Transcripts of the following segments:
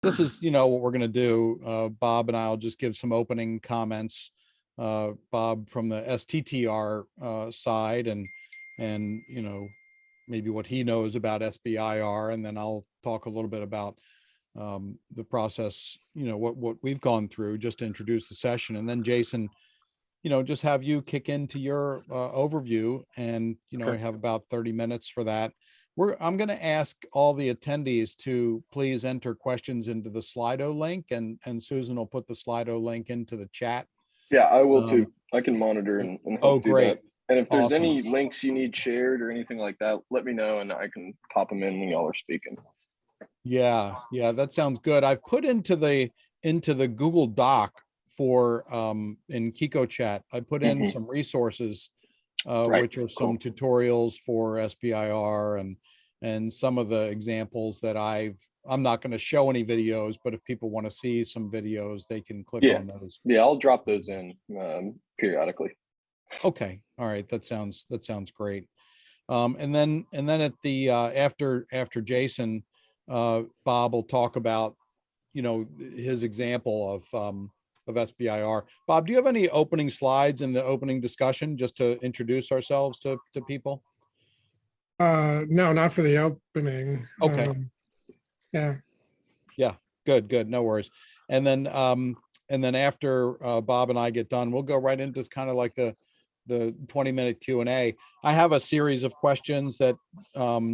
this is, what we're going to do. Bob and I'll just give some opening comments. Bob from the STTR side, and maybe what he knows about SBIR, and then I'll talk a little bit about the process, what we've gone through just to introduce the session, and then Jason, just have you kick into your overview, and Okay. I have about 30 minutes for that. I'm going to ask all the attendees to please enter questions into the Slido link, and Susan will put the Slido link into the chat. Yeah, I will too. I can monitor and help do great. that. And if there's Awesome. any links you need shared or anything like that, let me know and I can pop them in when y'all are speaking. Yeah, that sounds good. I've put into the Google Doc for in KikoChat, I put in some resources, which are some tutorials for SBIR and some of the examples that I'm not going to show any videos, but if people want to see some videos, they can click on those. Yeah, I'll drop those in periodically. Okay, all right, that sounds great. And then at the after Jason, Bob will talk about his example of SBIR. Bob, do you have any opening slides in the opening discussion just to introduce ourselves to people? No, not for the opening. Okay. Yeah, good, no worries. And then after Bob and I get done, we'll go right into kind of like the 20-minute Q&A. I have a series of questions that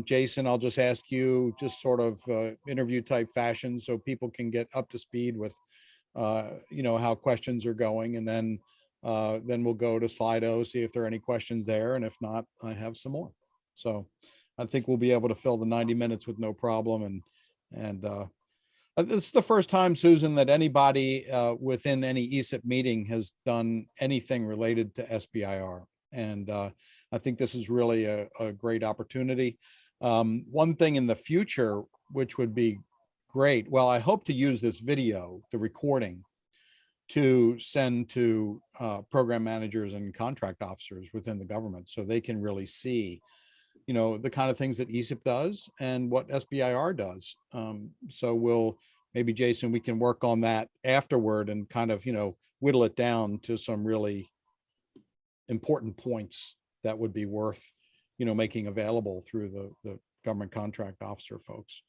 Jason, I'll just ask you, just sort of interview type fashion, so people can get up to speed with how questions are going, and then we'll go to Slido, see if there are any questions there, and if not, I have some more. So I think we'll be able to fill the 90 minutes with no problem. And this is the first time, Susan, that anybody within any ESIP meeting has done anything related to SBIR. And I think this is really a great opportunity. One thing in the future, which would be great, well, I hope to use this video, the recording, to send to program managers and contract officers within the government, so they can really see the kind of things that ESIP does and what SBIR does. So maybe Jason, we can work on that afterward and kind of, whittle it down to some really important points that would be worth, making available through the government contract officer folks.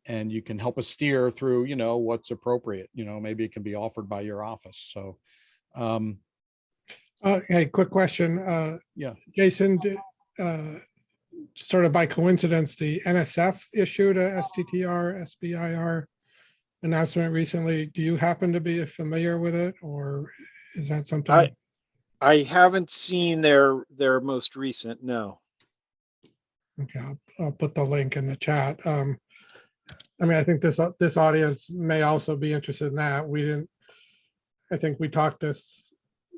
And you can help us steer through, what's appropriate, maybe it can be offered by your office. So, hey, quick question. Yeah, Jason, sort of by coincidence, the NSF issued a STTR, SBIR announcement recently. Do you happen to be familiar with it, or is that something? I haven't seen their most recent, no. Okay, I'll put the link in the chat. I mean, I think this audience may also be interested in that. I think we talked this,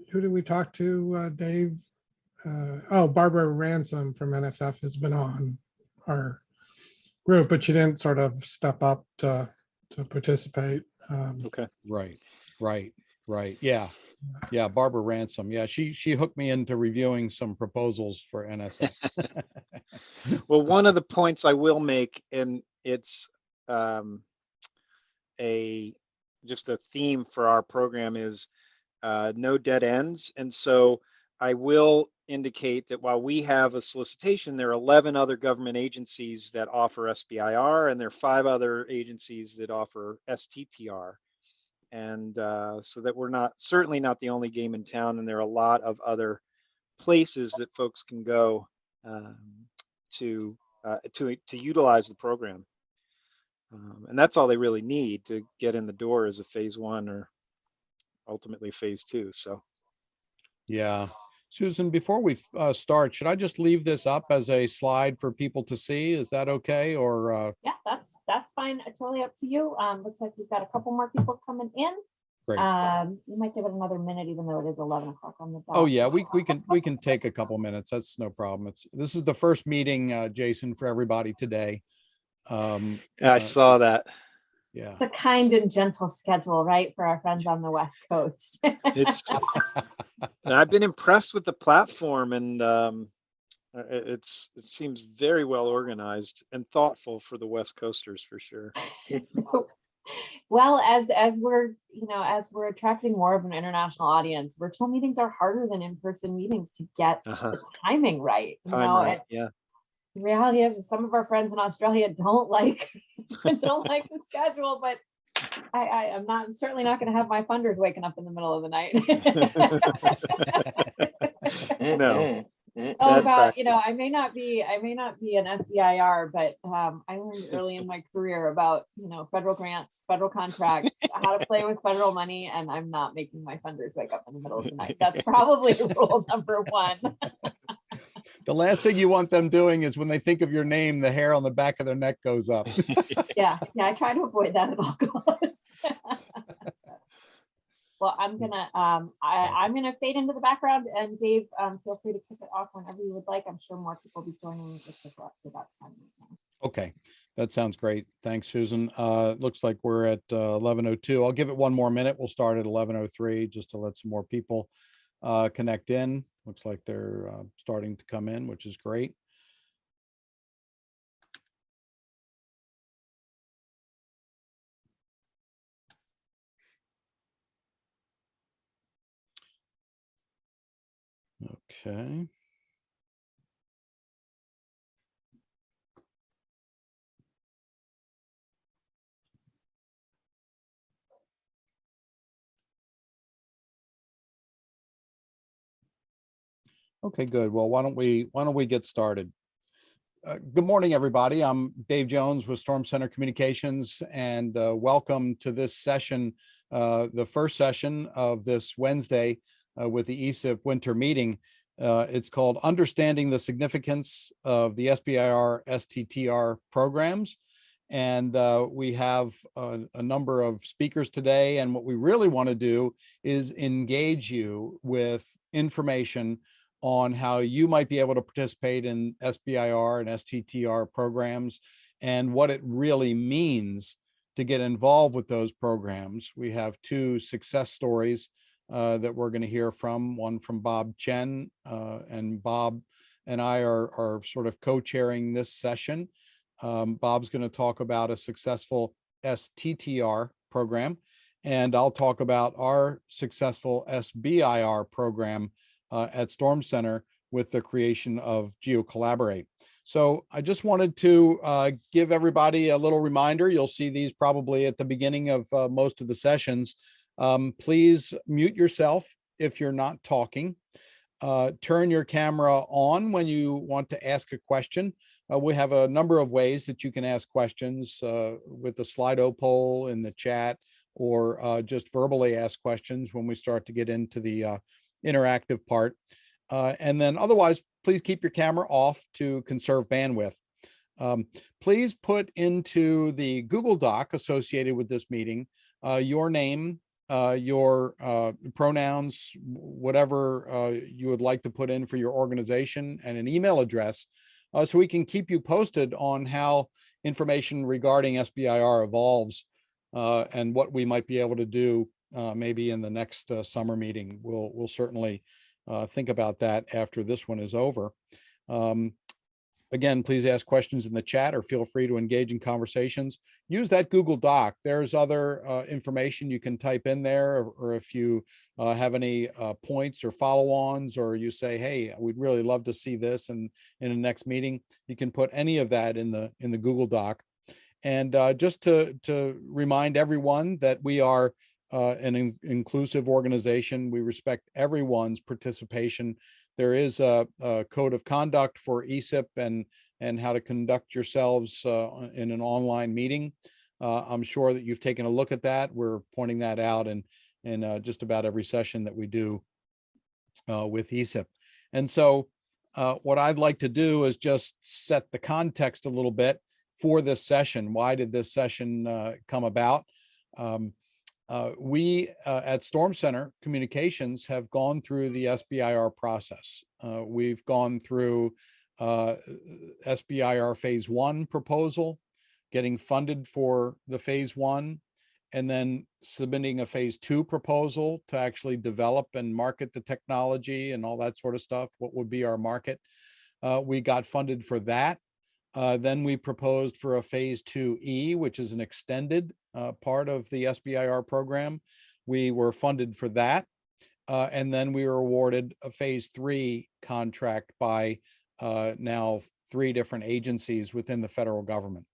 who did we talk to, Dave? Barbara Ransom from NSF has been on our group, but she didn't sort of step up to participate. Okay. Right. Yeah, Barbara Ransom. Yeah, she hooked me into reviewing some proposals for NSF. Well, one of the points I will make, and it's just a theme for our program, is no dead ends. And so I will indicate that while we have a solicitation, there are 11 other government agencies that offer SBIR, and there are 5 other agencies that offer STTR. And so that we're certainly not the only game in town, and there are a lot of other places that folks can go to utilize the program. And that's all they really need to get in the door as a phase 1 or ultimately phase 2. So, yeah. Susan, before we start, should I just leave this up as a slide for people to see? Is that okay? Or yeah, that's fine. It's totally up to you. Looks like we've got a couple more people coming in. Great. You might give it another minute, even though it is 11 o'clock on the dot. Oh yeah, we can take a couple minutes. That's no problem. This is the first meeting, Jason, for everybody today. I saw that. Yeah, it's a kind and gentle schedule, right, for our friends on the West Coast. I've been impressed with the platform, and It seems very well organized and thoughtful for the West Coasters for sure. Well, as we're, as we're attracting more of an international audience, virtual meetings are harder than in-person meetings to get the timing right. Right, yeah. The reality is some of our friends in Australia don't like the schedule, but I'm certainly not going to have my funders waking up in the middle of the night. No. Oh God, I may not be an SBIR, but I learned early in my career about, federal grants, federal contracts, how to play with federal money, and I'm not making my funders wake up in the middle of the night. That's probably rule number one. The last thing you want them doing is when they think of your name, the hair on the back of their neck goes up. Yeah, I try to avoid that at all costs. Well, I'm gonna fade into the background, and Dave, feel free to kick it off whenever you would like. I'm sure more people will be joining. It's just up to about 10 right now. Okay, that sounds great. Thanks, Susan. Looks like we're at 11:02. I'll give it one more minute. We'll start at 11:03 just to let some more people connect in. Looks like they're starting to come in, which is great. Okay. Okay, good. Well, why don't we get started? Good morning, everybody. I'm Dave Jones with Storm Center Communications, and welcome to this session, the first session of this Wednesday with the ESIP winter meeting. It's called Understanding the Significance of the SBIR-STTR programs. And we have a number of speakers today. And what we really want to do is engage you with information on how you might be able to participate in SBIR and STTR programs and what it really means to get involved with those programs. We have two success stories that we're going to hear from, one from Bob Chen, and Bob and I are sort of co-chairing this session. Bob's going to talk about a successful STTR program, and I'll talk about our successful SBIR program at Storm Center with the creation of Geocollaborate. So I just wanted to give everybody a little reminder. You'll see these probably at the beginning of most of the sessions. Please mute yourself if you're not talking. Turn your camera on when you want to ask a question. We have a number of ways that you can ask questions with the Slido poll in the chat, or just verbally ask questions when we start to get into the interactive part. And then otherwise, please keep your camera off to conserve bandwidth. Please put into the Google Doc associated with this meeting your name, your pronouns, whatever you would like to put in for your organization, and an email address, so we can keep you posted on how information regarding SBIR evolves and what we might be able to do maybe in the next summer meeting. We'll certainly think about that after this one is over. Again, please ask questions in the chat or feel free to engage in conversations. Use that Google Doc. There's other information you can type in there, or if you have any points or follow-ons, or you say, hey, we'd really love to see this in the next meeting, you can put any of that in the Google Doc. And just to remind everyone that we are an inclusive organization. We respect everyone's participation. There is a code of conduct for ESIP and how to conduct yourselves in an online meeting. I'm sure that you've taken a look at that. We're pointing that out in just about every session that we do with ESIP. And so what I'd like to do is just set the context a little bit for this session. Why did this session come about? We at Storm Center Communications have gone through the SBIR process. We've gone through SBIR phase 1 proposal, getting funded for the phase 1, and then submitting a phase 2 proposal to actually develop and market the technology and all that sort of stuff. What would be our market? We got funded for that. Then we proposed for a phase 2E, which is an extended part of the SBIR program. We were funded for that. And then we were awarded a phase 3 contract by now 3 different agencies within the federal government.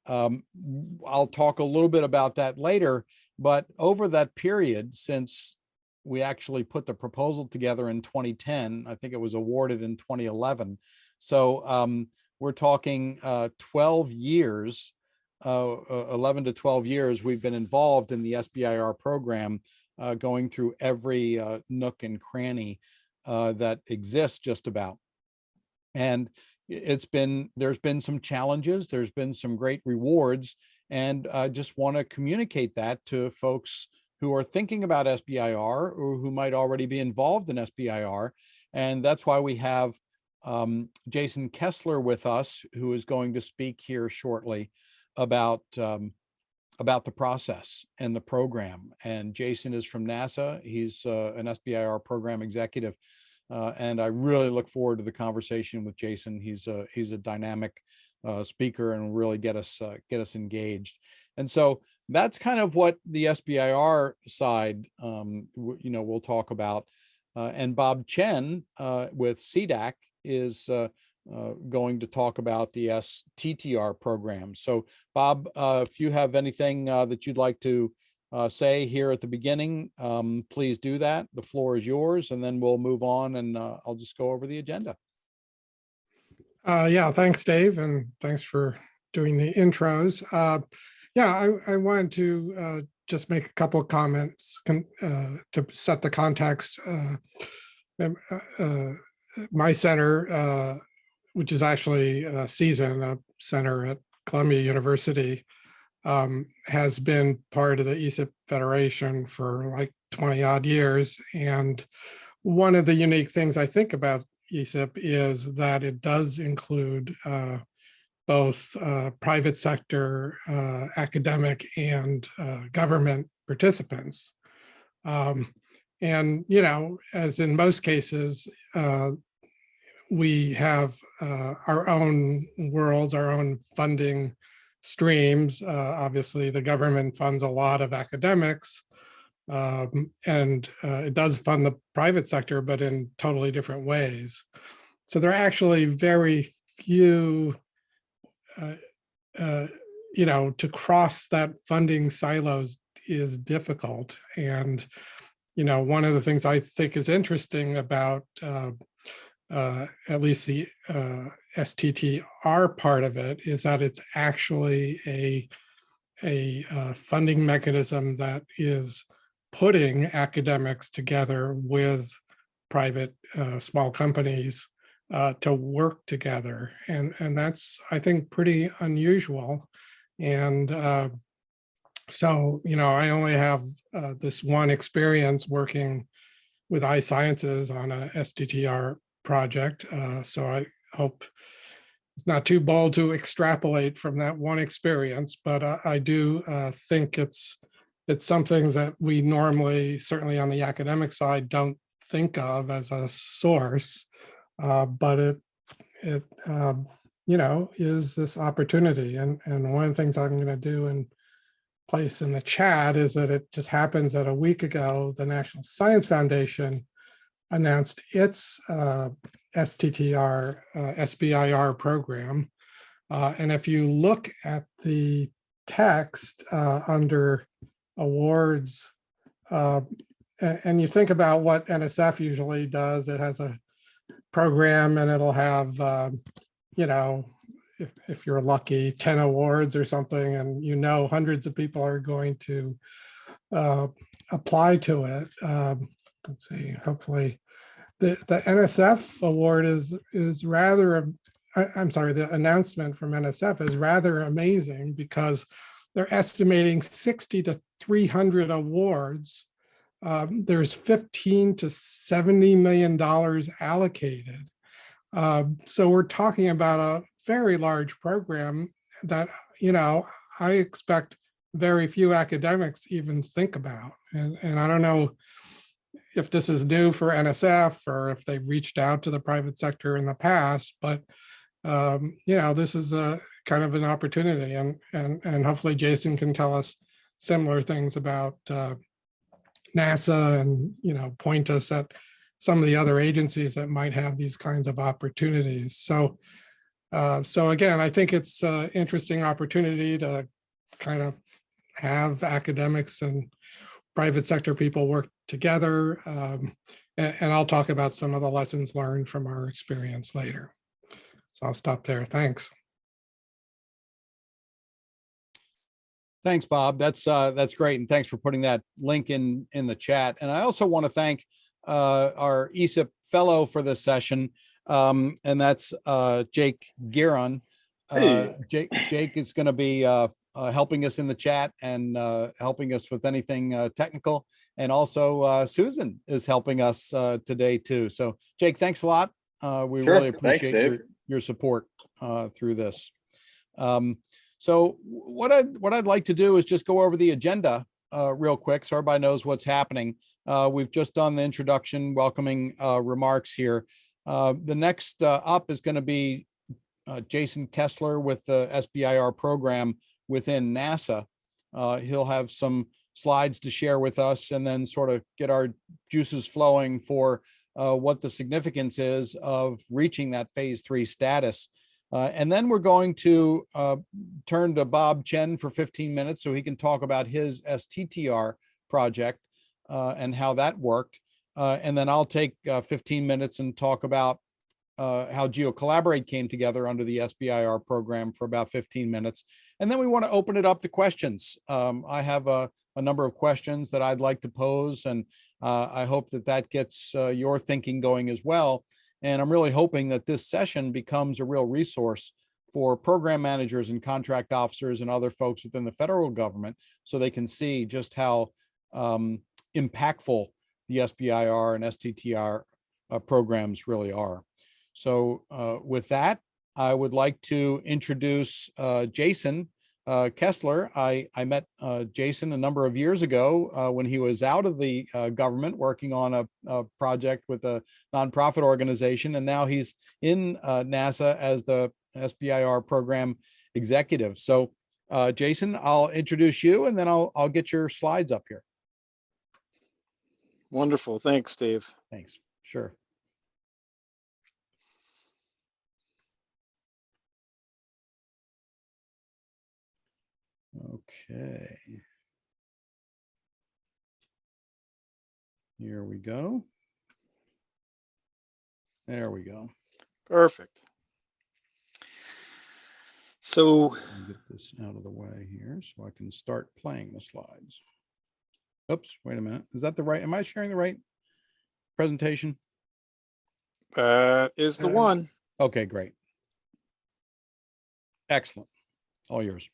I'll talk a little bit about that later, but over that period, since we actually put the proposal together in 2010, I think it was awarded in 2011. So we're talking 12 years, 11 to 12 years, we've been involved in the SBIR program, going through every nook and cranny that exists just about. And there's been some challenges, there's been some great rewards, and I just want to communicate that to folks who are thinking about SBIR or who might already be involved in SBIR. And that's why we have Jason Kessler with us, who is going to speak here shortly about the process and the program. And Jason is from NASA. He's an SBIR program executive. And I really look forward to the conversation with Jason. He's a dynamic speaker and will really get us engaged. And so that's kind of what the SBIR side, we'll talk about. And Bob Chen with CDAC is going to talk about the STTR program. So Bob, if you have anything that you'd like to say here at the beginning, please do that. The floor is yours, and then we'll move on, and I'll just go over the agenda. Yeah, thanks, Dave, and thanks for doing the intros. Yeah, I wanted to just make a couple of comments to set the context. My center, which is actually CSUN, a center at Columbia University, has been part of the ESIP Federation for like 20 odd years. And one of the unique things I think about ESIP is that it does include both private sector, academic, and government participants. And, as in most cases, we have our own worlds, our own funding streams. Obviously, the government funds a lot of academics, and it does fund the private sector, but in totally different ways. So there are actually very few, to cross that funding silos is difficult. And, one of the things I think is interesting about at least the STTR part of it is that it's actually a funding mechanism that is putting academics together with private small companies to work together. And that's, I think, pretty unusual. And so, I only have this one experience working with iSciences on a STTR project. So I hope it's not too bold to extrapolate from that one experience, but I do think it's something that we normally, certainly on the academic side, don't think of as a source, but it is this opportunity. And one of the things I'm going to do and place in the chat is that it just happens that a week ago, the National Science Foundation announced its STTR SBIR program. And if you look at the text under awards, and you think about what NSF usually does, it has a program and it'll have, if you're lucky, 10 awards or something, and hundreds of people are going to apply to it. Let's see, hopefully the NSF award is rather, I'm sorry, the announcement from NSF is rather amazing because they're estimating 60 to 300 awards. There's $15 to $70 million allocated. So we're talking about a very large program that, I expect very few academics even think about. And I don't know if this is new for NSF or if they've reached out to the private sector in the past, but this is a kind of an opportunity, and hopefully Jason can tell us similar things about NASA, and point us at some of the other agencies that might have these kinds of opportunities. So again, I think it's an interesting opportunity to kind of have academics and private sector people work together. And I'll talk about some of the lessons learned from our experience later. So I'll stop there. Thanks. Thanks, Bob. That's great, and thanks for putting that link in the chat. And I also want to thank our ESIP fellow for this session, and that's Jake Guerin. Hey. Jake is going to be helping us in the chat and helping us with anything technical, and also Susan is helping us today too. So Jake, thanks a lot. We Sure. really appreciate Thanks, your support through this. So what I'd like to do is just go over the agenda real quick so everybody knows what's happening. We've just done the introduction, welcoming remarks here. The next up is going to be Jason Kessler with the SBIR program within NASA. He'll have some slides to share with us and then sort of get our juices flowing for what the significance is of reaching that phase 3 status. And then we're going to turn to Bob Chen for 15 minutes so he can talk about his STTR project and how that worked. And then I'll take 15 minutes and talk about how Geocollaborate came together under the SBIR program for about 15 minutes. And then we want to open it up to questions. I have a number of questions that I'd like to pose, and I hope that gets your thinking going as well. And I'm really hoping that this session becomes a real resource for program managers and contract officers and other folks within the federal government so they can see just how impactful the SBIR and STTR programs really are. So with that, I would like to introduce Jason Kessler. I met Jason a number of years ago when he was out of the government working on a project with a nonprofit organization, and now he's in NASA as the SBIR program executive. So Jason, I'll introduce you and then I'll get your slides up here. Wonderful. Thanks, Dave. Thanks. Sure. Okay. Here we go. There we go. Perfect. So get this out of the way here so I can start playing the slides. Oops, wait a minute. Is that the right? Am I sharing the right presentation? Is the one. Okay, great. Excellent. All yours.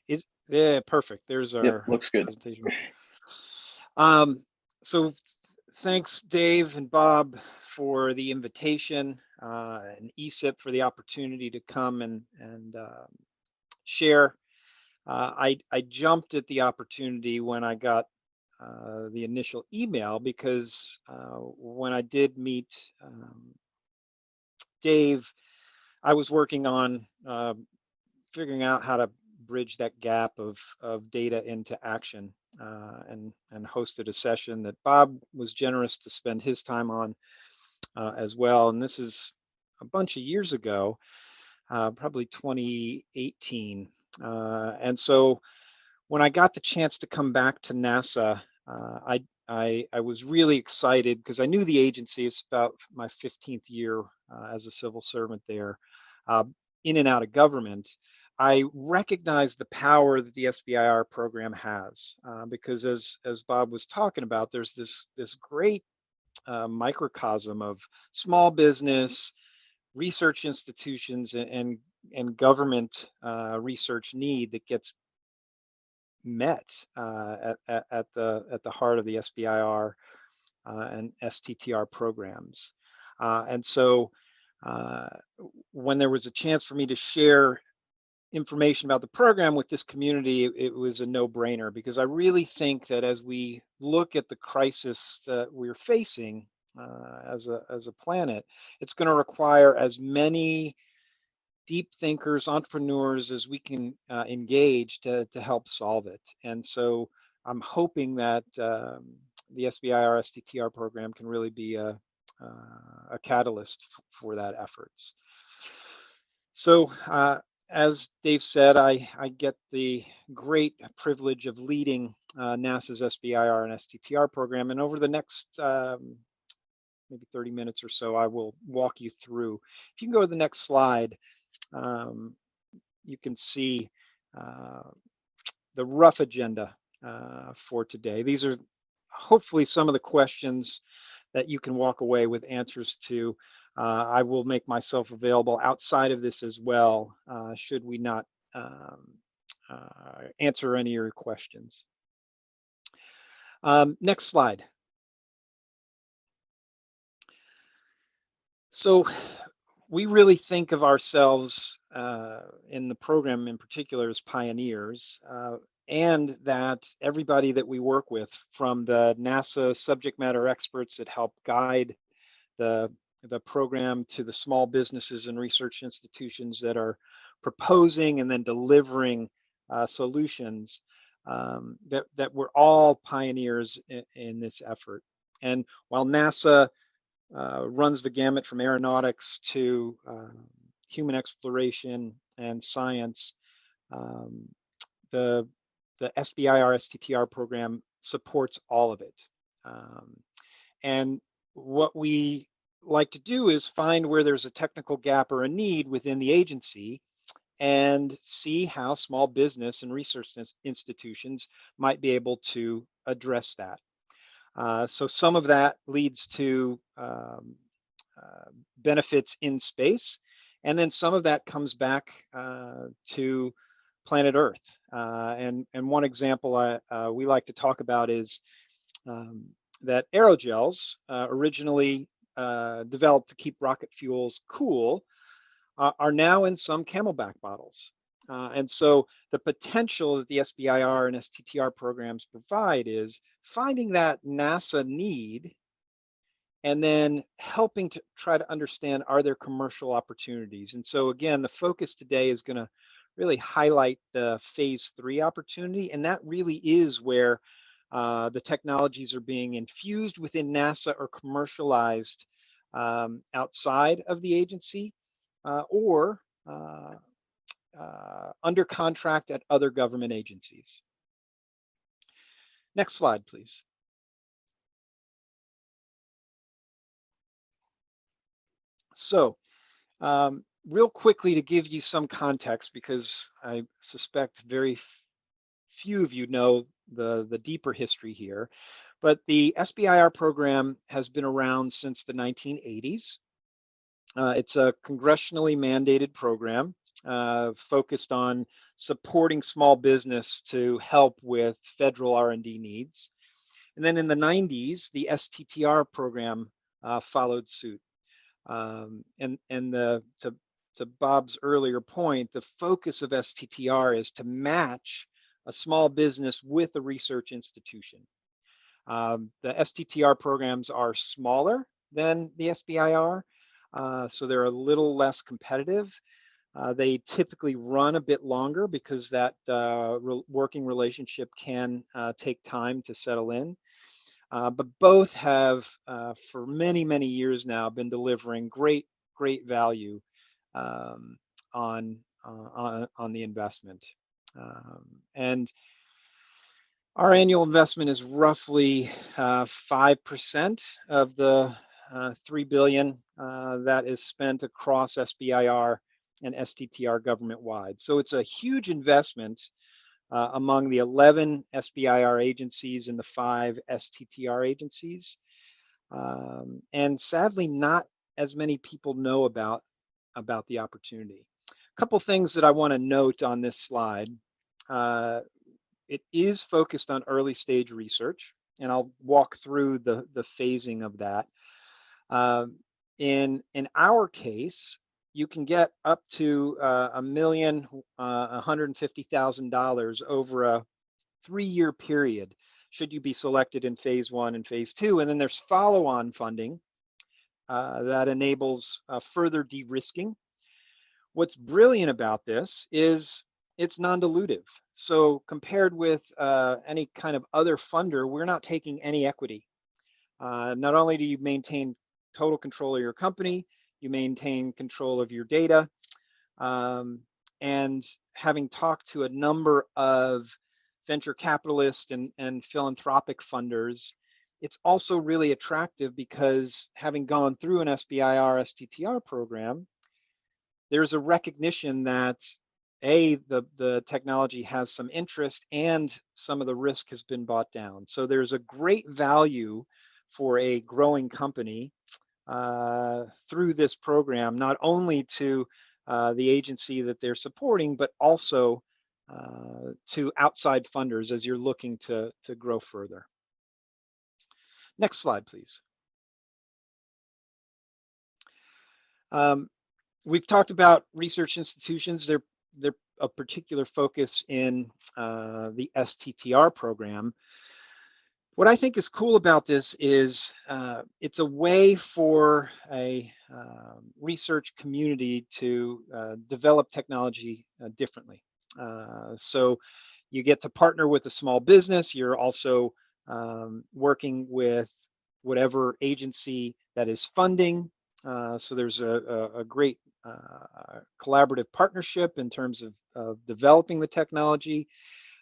Yeah, perfect. There's our looks good. presentation. So thanks, Dave and Bob, for the invitation, and ESIP for the opportunity to come and share. I jumped at the opportunity when I got the initial email because when I did meet Dave, I was working on figuring out how to bridge that gap of data into action, and hosted a session that Bob was generous to spend his time on as well. And this is a bunch of years ago, probably 2018. And so when I got the chance to come back to NASA, I was really excited because I knew the agency. It's about my 15th year as a civil servant there, in and out of government. I recognize the power that the SBIR program has, because as Bob was talking about, there's this great microcosm of small business, research institutions, and government research need that gets met at the heart of the SBIR and STTR programs. And so when there was a chance for me to share information about the program with this community, it was a no-brainer, because I really think that as we look at the crisis that we're facing as a planet, it's going to require as many deep thinkers, entrepreneurs as we can engage to help solve it. And so I'm hoping that the SBIR-STTR program can really be a catalyst for that efforts. So as Dave said, I get the great privilege of leading NASA's SBIR and STTR program. And over the next maybe 30 minutes or so, I will walk you through. If you can go to the next slide, you can see the rough agenda for today. These are hopefully some of the questions that you can walk away with answers to. I will make myself available outside of this as well, should we not answer any of your questions. Next slide. So we really think of ourselves in the program in particular as pioneers, and that everybody that we work with, from the NASA subject matter experts that help guide the program, to the small businesses and research institutions that are proposing and then delivering solutions, that we're all pioneers in this effort. And while NASA runs the gamut from aeronautics to human exploration and science, the SBIR-STTR program supports all of it. And what we like to do is find where there's a technical gap or a need within the agency, and see how small business and research institutions might be able to address that. So some of that leads to benefits in space, and then some of that comes back to planet Earth. And one example we like to talk about is that aerogels, originally developed to keep rocket fuels cool, are now in some Camelback bottles. And so the potential that the SBIR and STTR programs provide is finding that NASA need, and then helping to try to understand, are there commercial opportunities? And so again, the focus today is going to really highlight the phase 3 opportunity, and that really is where the technologies are being infused within NASA or commercialized outside of the agency, or under contract at other government agencies. Next slide, please. So real quickly, to give you some context, because I suspect very few of you know the deeper history here, but the SBIR program has been around since the 1980s. It's a congressionally mandated program focused on supporting small business to help with federal R&D needs. And then in the 90s, the STTR program followed suit. And to Bob's earlier point, the focus of STTR is to match a small business with a research institution. The STTR programs are smaller than the SBIR, so they're a little less competitive. They typically run a bit longer because that working relationship can take time to settle in. But both have, for many, many years now, been delivering great value on the investment. And our annual investment is roughly 5% of the $3 billion that is spent across SBIR and STTR government-wide. So it's a huge investment among the 11 SBIR agencies and the 5 STTR agencies. And sadly, not as many people know about the opportunity. A couple things that I want to note on this slide. It is focused on early stage research, and I'll walk through the phasing of that. In our case, you can get up to $1,150,000 over a 3-year period, should you be selected in phase 1 and phase 2. And then there's follow-on funding that enables further de-risking. What's brilliant about this is it's non-dilutive. So compared with any kind of other funder, we're not taking any equity. Not only do you maintain total control of your company, you maintain control of your data. And having talked to a number of venture capitalists and philanthropic funders, it's also really attractive because having gone through an SBIR-STTR program, there's a recognition that the technology has some interest and some of the risk has been bought down. So there's a great value for a growing company through this program, not only to the agency that they're supporting, but also to outside funders as you're looking to grow further. Next slide, please. We've talked about research institutions. They're a particular focus in the STTR program. What I think is cool about this is it's a way for a research community to develop technology differently. So you get to partner with a small business. You're also working with whatever agency that is funding. So there's a great collaborative partnership in terms of developing the technology.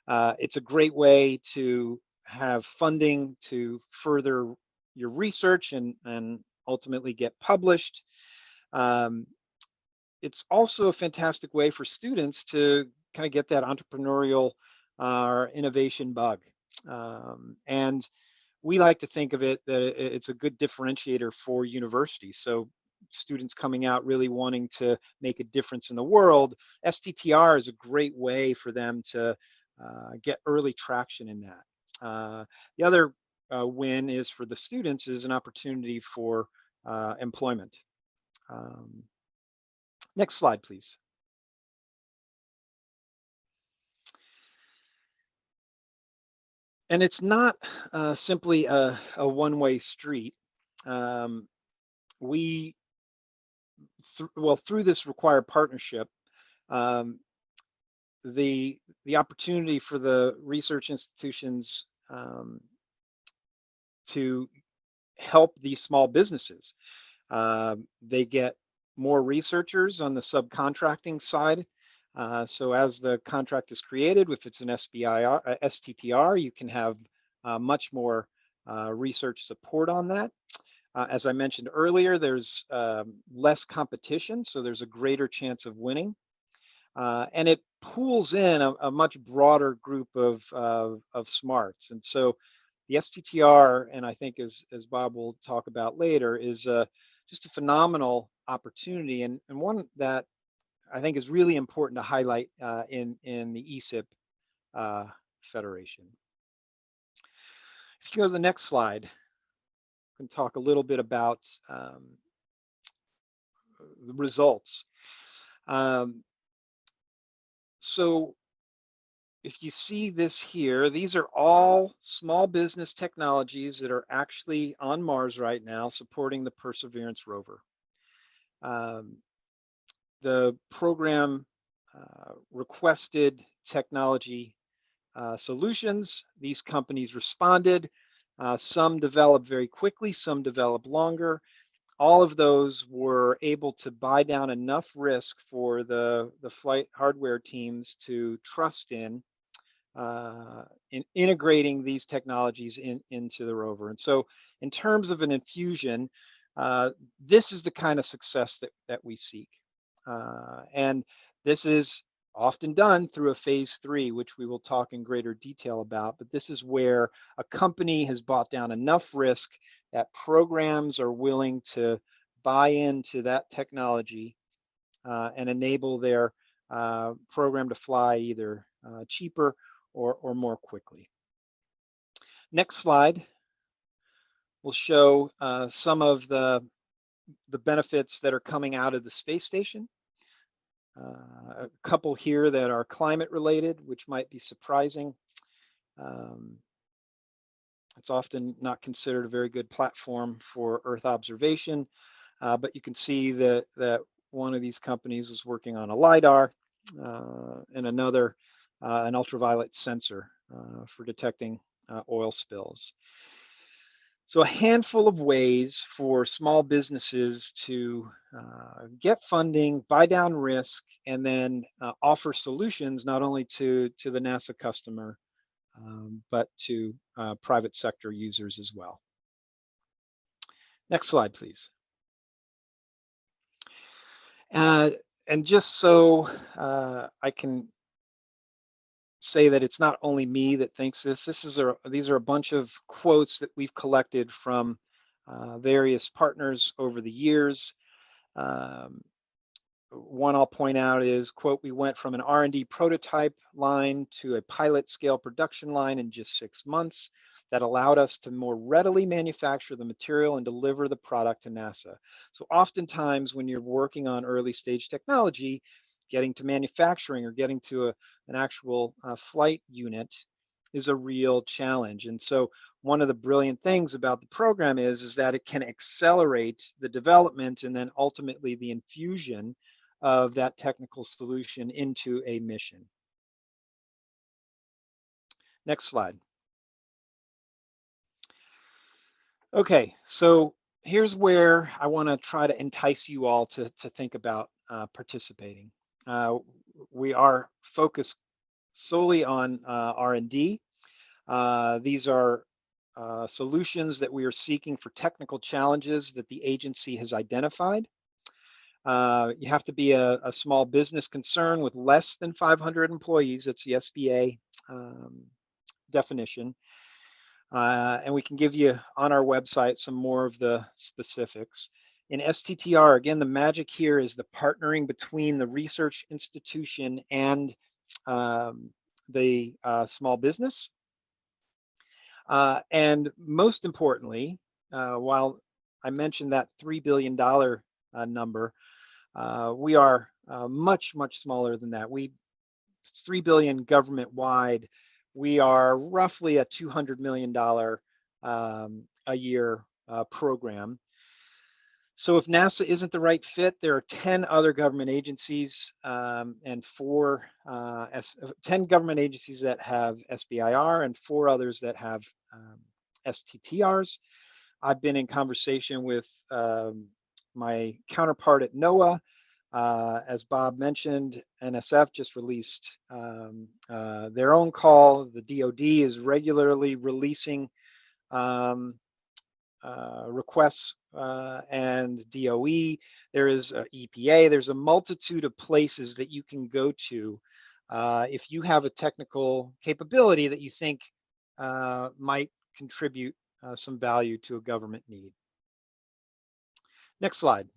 It's a great way to have funding to further your research and ultimately get published. It's also a fantastic way for students to kind of get that entrepreneurial or innovation bug. And we like to think of it that it's a good differentiator for universities. So students coming out really wanting to make a difference in the world, STTR is a great way for them to get early traction in that. The other win is for the students is an opportunity for employment. Next slide, please. And it's not simply a one-way street. Through this required partnership, the opportunity for the research institutions to help these small businesses. They get more researchers on the subcontracting side. So as the contract is created, if it's an STTR, you can have much more research support on that. As I mentioned earlier, there's less competition, so there's a greater chance of winning. And it pulls in a much broader group of smarts. And so the STTR, and I think as Bob will talk about later, is just a phenomenal opportunity and one that I think is really important to highlight in the ESIP Federation. If you go to the next slide, we can talk a little bit about the results. So if you see this here, these are all small business technologies that are actually on Mars right now supporting the Perseverance rover. The program requested technology solutions. These companies responded. Some developed very quickly, some developed longer. All of those were able to buy down enough risk for the flight hardware teams to trust in integrating these technologies into the rover. And so in terms of an infusion, this is the kind of success that we seek. And this is often done through a phase 3, which we will talk in greater detail about. But this is where a company has bought down enough risk that programs are willing to buy into that technology and enable their program to fly either cheaper or more quickly. Next slide will show some of the the benefits that are coming out of the space station. A couple here that are climate related, which might be surprising. It's often not considered a very good platform for Earth observation, but you can see that one of these companies was working on a LiDAR and another an ultraviolet sensor for detecting oil spills. So a handful of ways for small businesses to get funding, buy down risk, and then offer solutions not only to the NASA customer, but to private sector users as well. Next slide, please. And just so I can say that it's not only me that thinks this. These are a bunch of quotes that we've collected from various partners over the years. One I'll point out is, quote, "We went from an R&D prototype line to a pilot scale production line in just 6 months that allowed us to more readily manufacture the material and deliver the product to NASA." So oftentimes when you're working on early stage technology, getting to manufacturing or getting to an actual flight unit is a real challenge. And so one of the brilliant things about the program is that it can accelerate the development and then ultimately the infusion of that technical solution into a mission. Next slide. Okay, so here's where I want to try to entice you all to think about participating. We are focused solely on R&D. These are solutions that we are seeking for technical challenges that the agency has identified. You have to be a small business concern with less than 500 employees. That's the SBA definition. And we can give you on our website some more of the specifics. In STTR, again, the magic here is the partnering between the research institution and the small business. And most importantly, while I mentioned that $3 billion number, we are much smaller than that. It's $3 billion government wide. We are roughly a $200 million a year program. So if NASA isn't the right fit, there are 10 other government agencies and 10 government agencies that have SBIR and 4 others that have STTRs. I've been in conversation with my counterpart at NOAA. As Bob mentioned, NSF just released their own call. The DoD is regularly releasing requests and DOE. There is EPA. There's a multitude of places that you can go to if you have a technical capability that you think might contribute some value to a government need. Next slide.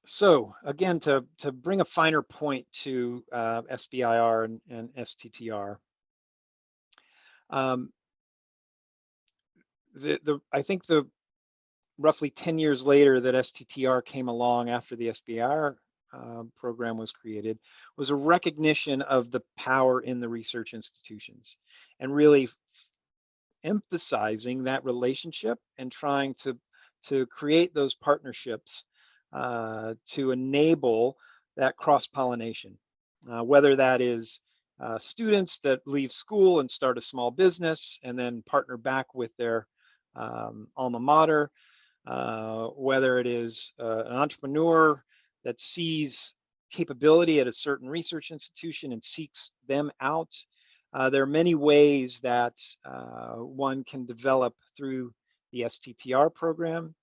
So again, to bring a finer point to SBIR and STTR, I think the roughly 10 years later that STTR came along after the SBIR program was created was a recognition of the power in the research institutions and really emphasizing that relationship and trying to create those partnerships to enable that cross-pollination, whether that is students that leave school and start a small business and then partner back with their alma mater, whether it is an entrepreneur that sees capability at a certain research institution and seeks them out. There are many ways that one can develop through the STTR program.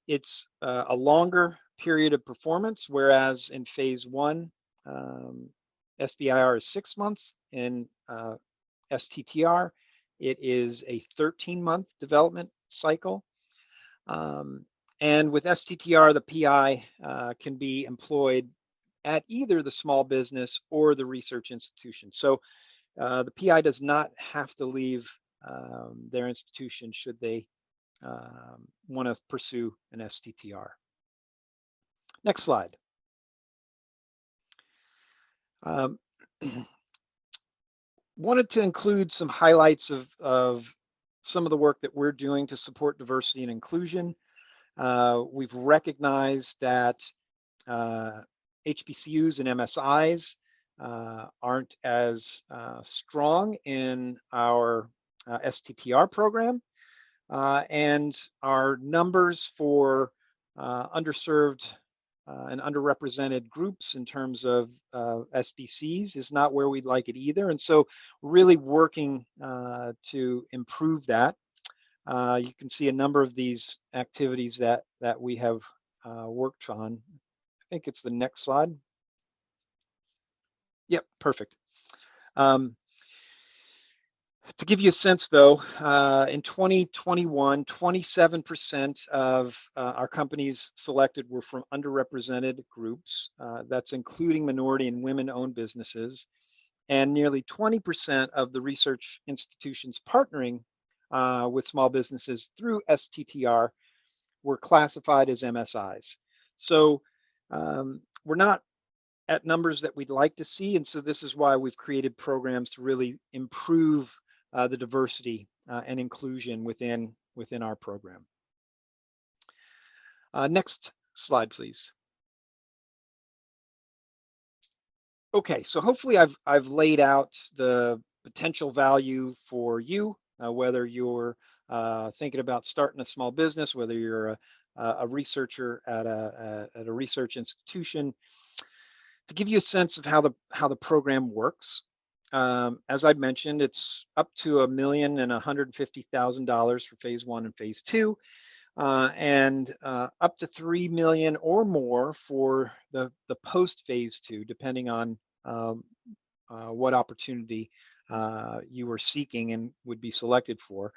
It's a longer period of performance, whereas in phase 1, SBIR is 6 months. In STTR, it is a 13-month development cycle. And with STTR, the PI can be employed at either the small business or the research institution. So the PI does not have to leave their institution should they want to pursue an STTR. Next slide. Wanted to include some highlights of some of the work that we're doing to support diversity and inclusion. We've recognized that HBCUs and MSIs aren't as strong in our STTR program, and our numbers for underserved and underrepresented groups in terms of SBCs is not where we'd like it either. And so really working to improve that. You can see a number of these activities that we have worked on. I think it's the next slide. Yep, perfect. To give you a sense though, in 2021, 27% of our companies selected were from underrepresented groups. That's including minority and women-owned businesses. And nearly 20% of the research institutions partnering with small businesses through STTR were classified as MSIs. So we're not at numbers that we'd like to see. And so this is why we've created programs to really improve the diversity and inclusion within our program. Next slide, please. Okay, so hopefully I've laid out the potential value for you, whether you're thinking about starting a small business, whether you're a researcher at a research institution, to give you a sense of how the program works. As I mentioned, it's up to $1,150,000 for phase 1 and phase 2, and up to $3 million or more for the post phase 2, depending on what opportunity you were seeking and would be selected for.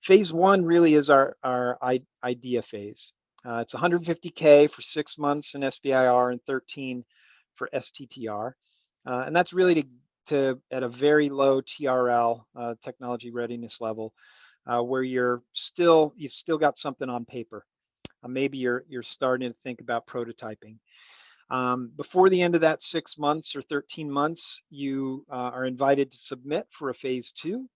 Phase 1 really is our idea phase. It's $150K for 6 months in SBIR and 13 for STTR, and that's really to at a very low TRL, technology readiness level, where you've still got something on paper. Maybe you're starting to think about prototyping. Before the end of that 6 months or 13 months, you are invited to submit for a phase 2,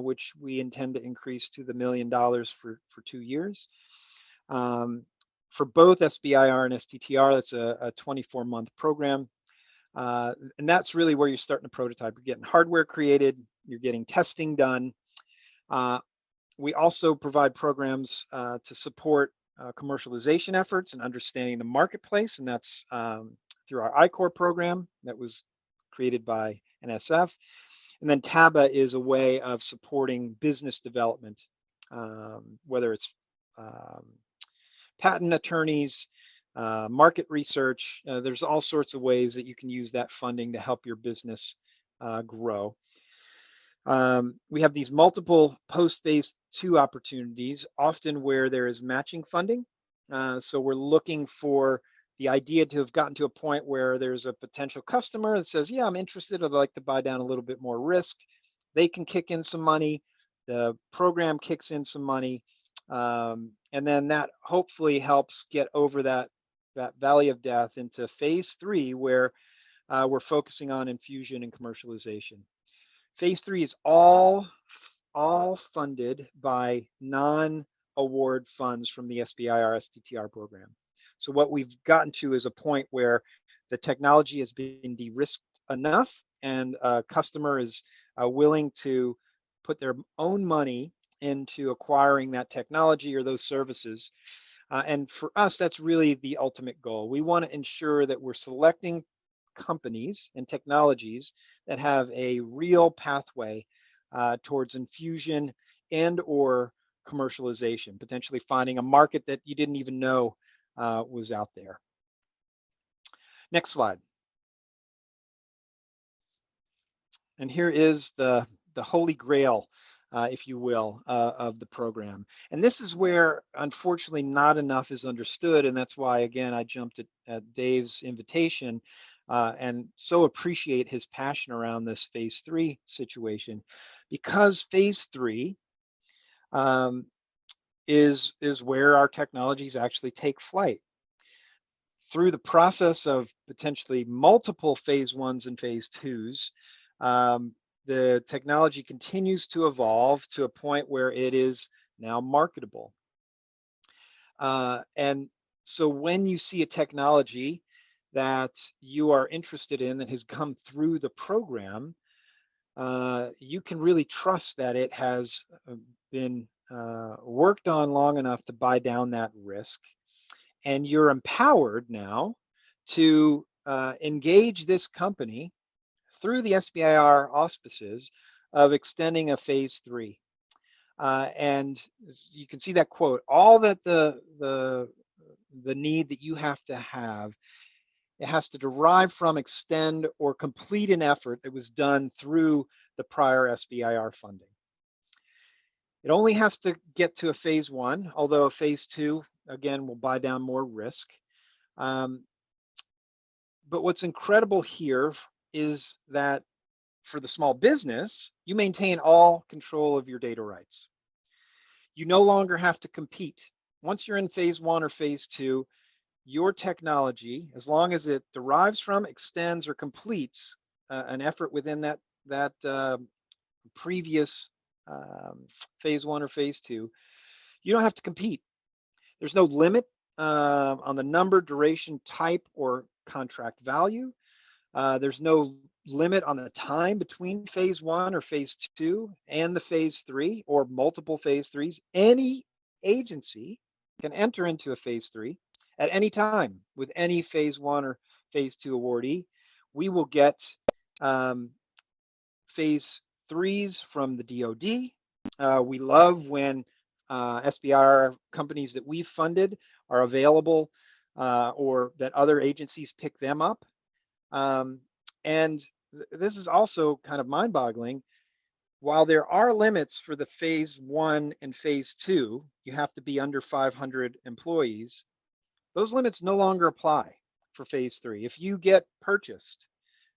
which we intend to increase to the $1 million for 2 years. For both SBIR and STTR, that's a 24-month program. And that's really where you're starting to prototype. You're getting hardware created, you're getting testing done. We also provide programs to support commercialization efforts and understanding the marketplace, and that's through our I-Core program that was created by NSF. And then TABA is a way of supporting business development, whether it's patent attorneys, market research. There's all sorts of ways that you can use that funding to help your business grow. We have these multiple post-phase 2 opportunities, often where there is matching funding. So we're looking for the idea to have gotten to a point where there's a potential customer that says, yeah, I'm interested, I'd like to buy down a little bit more risk. They can kick in some money, the program kicks in some money, and then that hopefully helps get over that valley of death into phase 3, where we're focusing on infusion and commercialization. Phase 3 is all funded by non-award funds from the SBIR-STTR program. So what we've gotten to is a point where the technology has been de-risked enough, and a customer is willing to put their own money into acquiring that technology or those services. And for us, that's really the ultimate goal. We want to ensure that we're selecting companies and technologies that have a real pathway towards infusion and or commercialization, potentially finding a market that you didn't even know was out there. Next slide. And here is the holy grail, if you will, of the program. And this is where, unfortunately, not enough is understood. And that's why, again, I jumped at Dave's invitation. and so appreciate his passion around this phase 3 situation, because phase 3 is where our technologies actually take flight. Through the process of potentially multiple phase 1s and phase 2s, the technology continues to evolve to a point where it is now marketable. And so when you see a technology that you are interested in that has come through the program, you can really trust that it has been worked on long enough to buy down that risk. And you're empowered now to engage this company through the SBIR auspices of extending a phase 3. And you can see that quote, all that the need that you have to have, it has to derive from, extend, or complete an effort that was done through the prior SBIR funding. It only has to get to a phase 1, although a phase 2, again, will buy down more risk. But what's incredible here is that for the small business, you maintain all control of your data rights. You no longer have to compete. Once you're in phase 1 or phase 2, your technology, as long as it derives from, extends, or completes an effort within that previous phase 1 or phase 2, you don't have to compete. There's no limit on the number, duration, type, or contract value. There's no limit on the time between phase 1 or phase 2 and the phase 3 or multiple phase 3s. Any agency can enter into a phase 3 at any time with any phase 1 or phase 2 awardee. We will get phase 3s from the DoD. We love when SBIR companies that we've funded are available, or that other agencies pick them up. And this is also kind of mind-boggling. While there are limits for the phase 1 and phase 2, you have to be under 500 employees. Those limits no longer apply for phase 3. If you get purchased,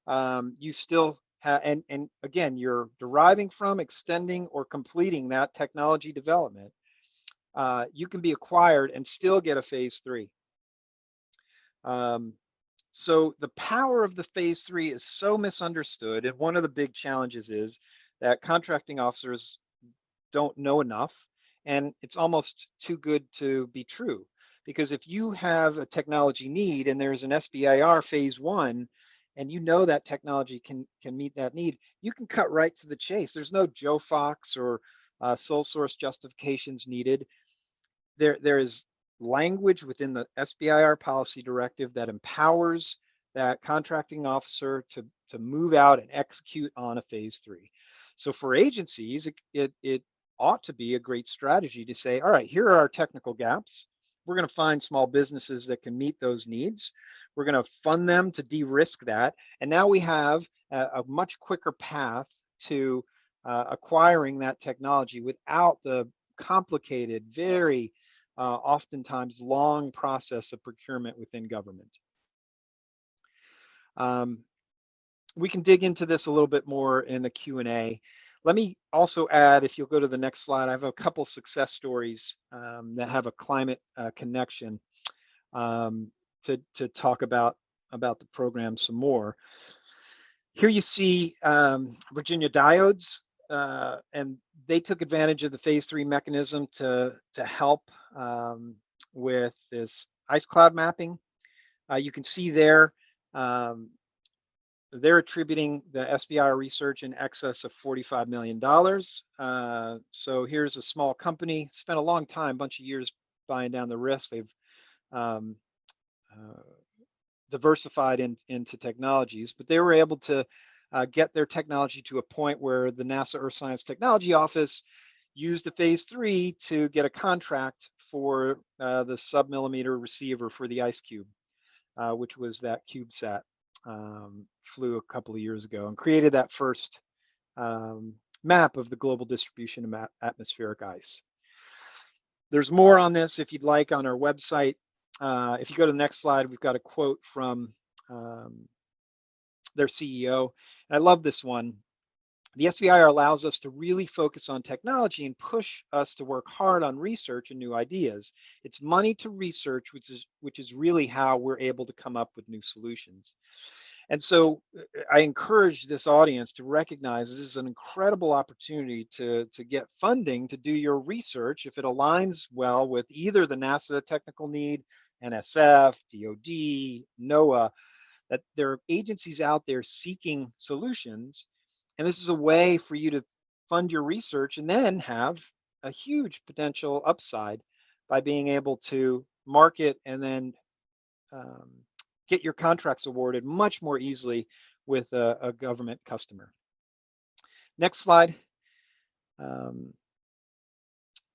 you still have, and again, you're deriving from, extending, or completing that technology development, you can be acquired and still get a phase 3. So the power of the phase 3 is so misunderstood, and one of the big challenges is that contracting officers don't know enough, and it's almost too good to be true. Because if you have a technology need and there's an SBIR phase 1, and you know that technology can meet that need, you can cut right to the chase. There's no Joe Fox or sole source justifications needed. There is language within the SBIR policy directive that empowers that contracting officer to move out and execute on a phase 3. So for agencies, it ought to be a great strategy to say, all right, here are our technical gaps. We're going to find small businesses that can meet those needs. We're going to fund them to de-risk that. And now we have a much quicker path to acquiring that technology without the complicated, very oftentimes long process of procurement within government. We can dig into this a little bit more in the Q&A. Let me also add, if you'll go to the next slide, I have a couple success stories that have a climate connection to talk about the program some more. Here you see Virginia Diodes, and they took advantage of the phase 3 mechanism to help with this ice cloud mapping. You can see there, they're attributing the SBIR research in excess of $45 million. So here's a small company, spent a long time, a bunch of years buying down the risk. They've diversified into technologies, but they were able to get their technology to a point where the NASA Earth Science Technology Office used a phase 3 to get a contract for the sub-millimeter receiver for the IceCube, which was that CubeSat. Flew a couple of years ago and created that first map of the global distribution of atmospheric ice. There's more on this if you'd like on our website. If you go to the next slide, we've got a quote from their CEO. And I love this one. The SBIR allows us to really focus on technology and push us to work hard on research and new ideas. It's money to research, which is really how we're able to come up with new solutions. And so I encourage this audience to recognize this is an incredible opportunity to get funding to do your research if it aligns well with either the NASA technical need, NSF, DoD, NOAA, that there are agencies out there seeking solutions. And this is a way for you to fund your research and then have a huge potential upside by being able to market and then get your contracts awarded much more easily with a government customer. Next slide.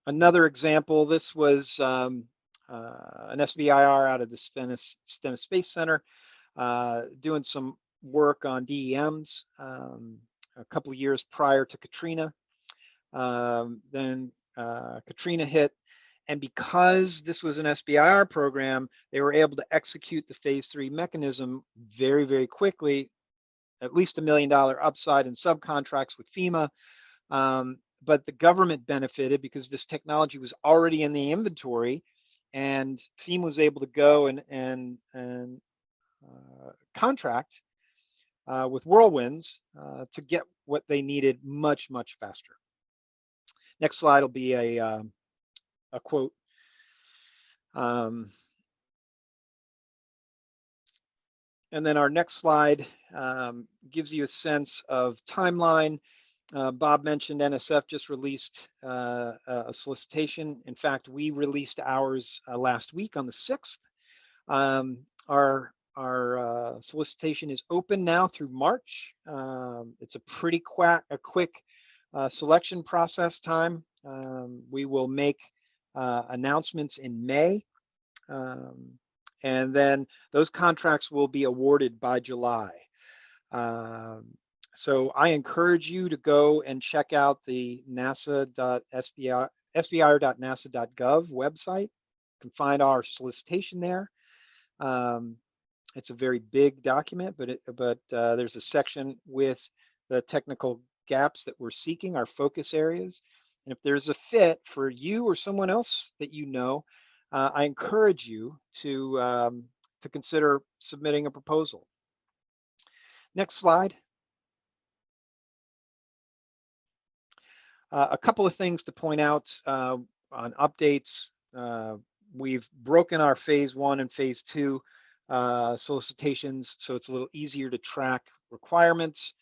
Another example, this was an SBIR out of the Stennis Space Center doing some work on DEMs a couple of years prior to Katrina. Then Katrina hit. And because this was an SBIR program, they were able to execute the phase 3 mechanism very, very quickly, at least $1 million upside in subcontracts with FEMA. But the government benefited because this technology was already in the inventory, and FEMA was able to go and contract with Whirlwinds to get what they needed much, much faster. Next slide will be a quote. And then our next slide gives you a sense of timeline. Bob mentioned NSF just released a solicitation. In fact, we released ours last week on the 6th. Our solicitation is open now through March. It's a pretty quick selection process time. We will make announcements in May, and then those contracts will be awarded by July. So I encourage you to go and check out the sbir.nasa.gov website. You can find our solicitation there. It's a very big document, but there's a section with the technical gaps that we're seeking, our focus areas. And if there's a fit for you or someone else that you know, I encourage you to consider submitting a proposal. Next slide. A couple of things to point out on updates. We've broken our phase 1 and phase 2 solicitations, so it's a little easier to track requirements.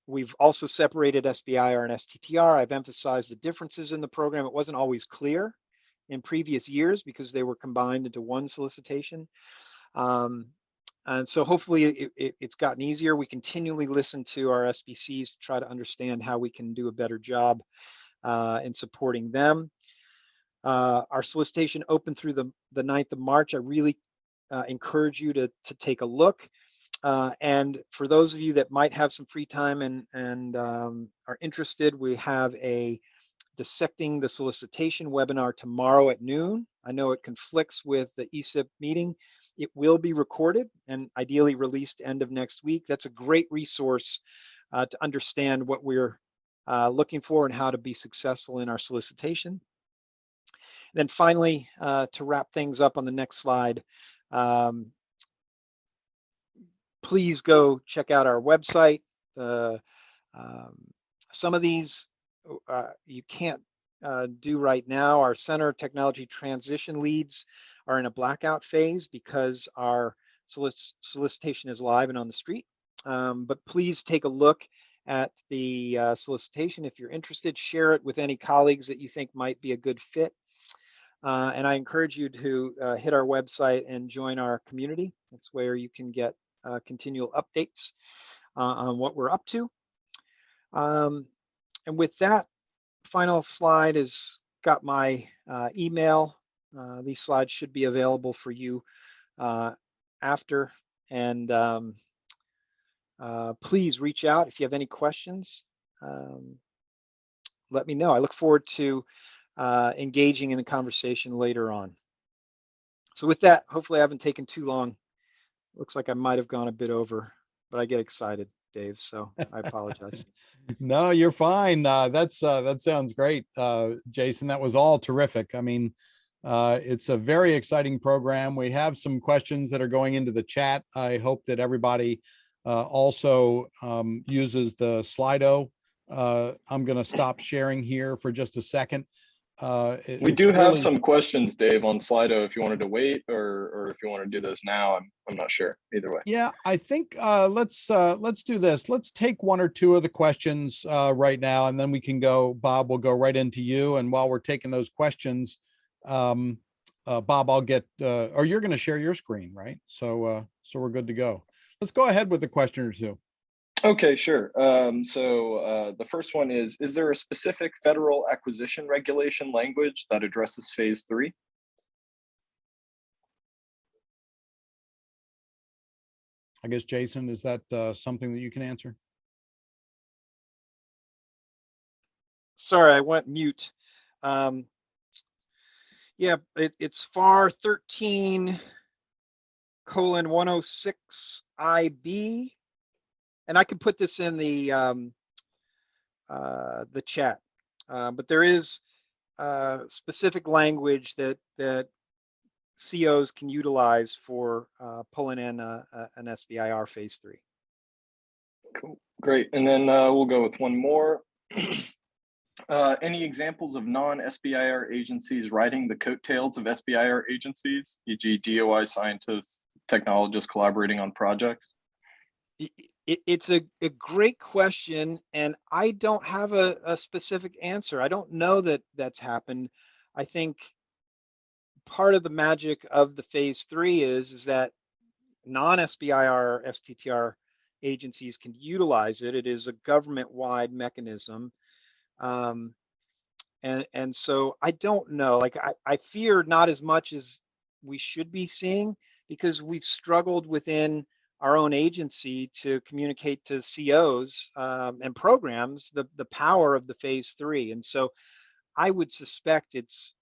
We've also separated SBIR and STTR. I've emphasized the differences in the program. It wasn't always clear in previous years because they were combined into one solicitation. And so hopefully it's gotten easier. We continually listen to our SBCs to try to understand how we can do a better job in supporting them. Our solicitation opened through the 9th of March. I really encourage you to take a look. And for those of you that might have some free time and are interested, we have a Dissecting the Solicitation webinar tomorrow at noon. I know it conflicts with the ESIP meeting. It will be recorded and ideally released end of next week. That's a great resource to understand what we're looking for and how to be successful in our solicitation. And then finally, to wrap things up on the next slide, please go check out our website. Some of these you can't do right now. Our Center of Technology Transition leads are in a blackout phase because our solicitation is live and on the street. But please take a look at the solicitation. If you're interested, share it with any colleagues that you think might be a good fit. And I encourage you to hit our website and join our community. That's where you can get continual updates on what we're up to. And with that, final slide has got my email. These slides should be available for you after. And please reach out if you have any questions. Let me know. I look forward to engaging in the conversation later on. So with that, hopefully I haven't taken too long. Looks like I might have gone a bit over, but I get excited, Dave, so I apologize. No, you're fine. That sounds great, Jason. That was all terrific. I mean, it's a very exciting program. We have some questions that are going into the chat. I hope that everybody also uses the Slido. I'm going to stop sharing here for just a second. We do have some questions, Dave, on Slido if you wanted to wait, or if you want to do this now. I'm not sure. Either way. Yeah, I think let's do this. Let's take one or two of the questions right now, and then we can go. Bob, we'll go right into you. And while we're taking those questions, Bob, I'll get or you're going to share your screen, right? So so we're good to go. Let's go ahead with the question or two. Okay, sure. So the first one is there a specific federal acquisition regulation language that addresses phase 3? I guess, Jason, is that something that you can answer? Sorry, I went mute. Yeah, it's FAR 13:106 IB. And I can put this in the chat, but there is specific language that COs can utilize for pulling in an SBIR phase 3. Cool, great. And then we'll go with one more. Any examples of non-SBIR agencies riding the coattails of SBIR agencies, e.g. DOI scientists, technologists collaborating on projects? It's a great question, and I don't have a specific answer. I don't know that that's happened. I think part of the magic of the phase 3 is that non-SBIR STTR agencies can utilize it. It is a government-wide mechanism. And so I don't know, like I fear not as much as we should be seeing, because we've struggled within our own agency to communicate to COs and programs the power of the phase 3. And so I would suspect it's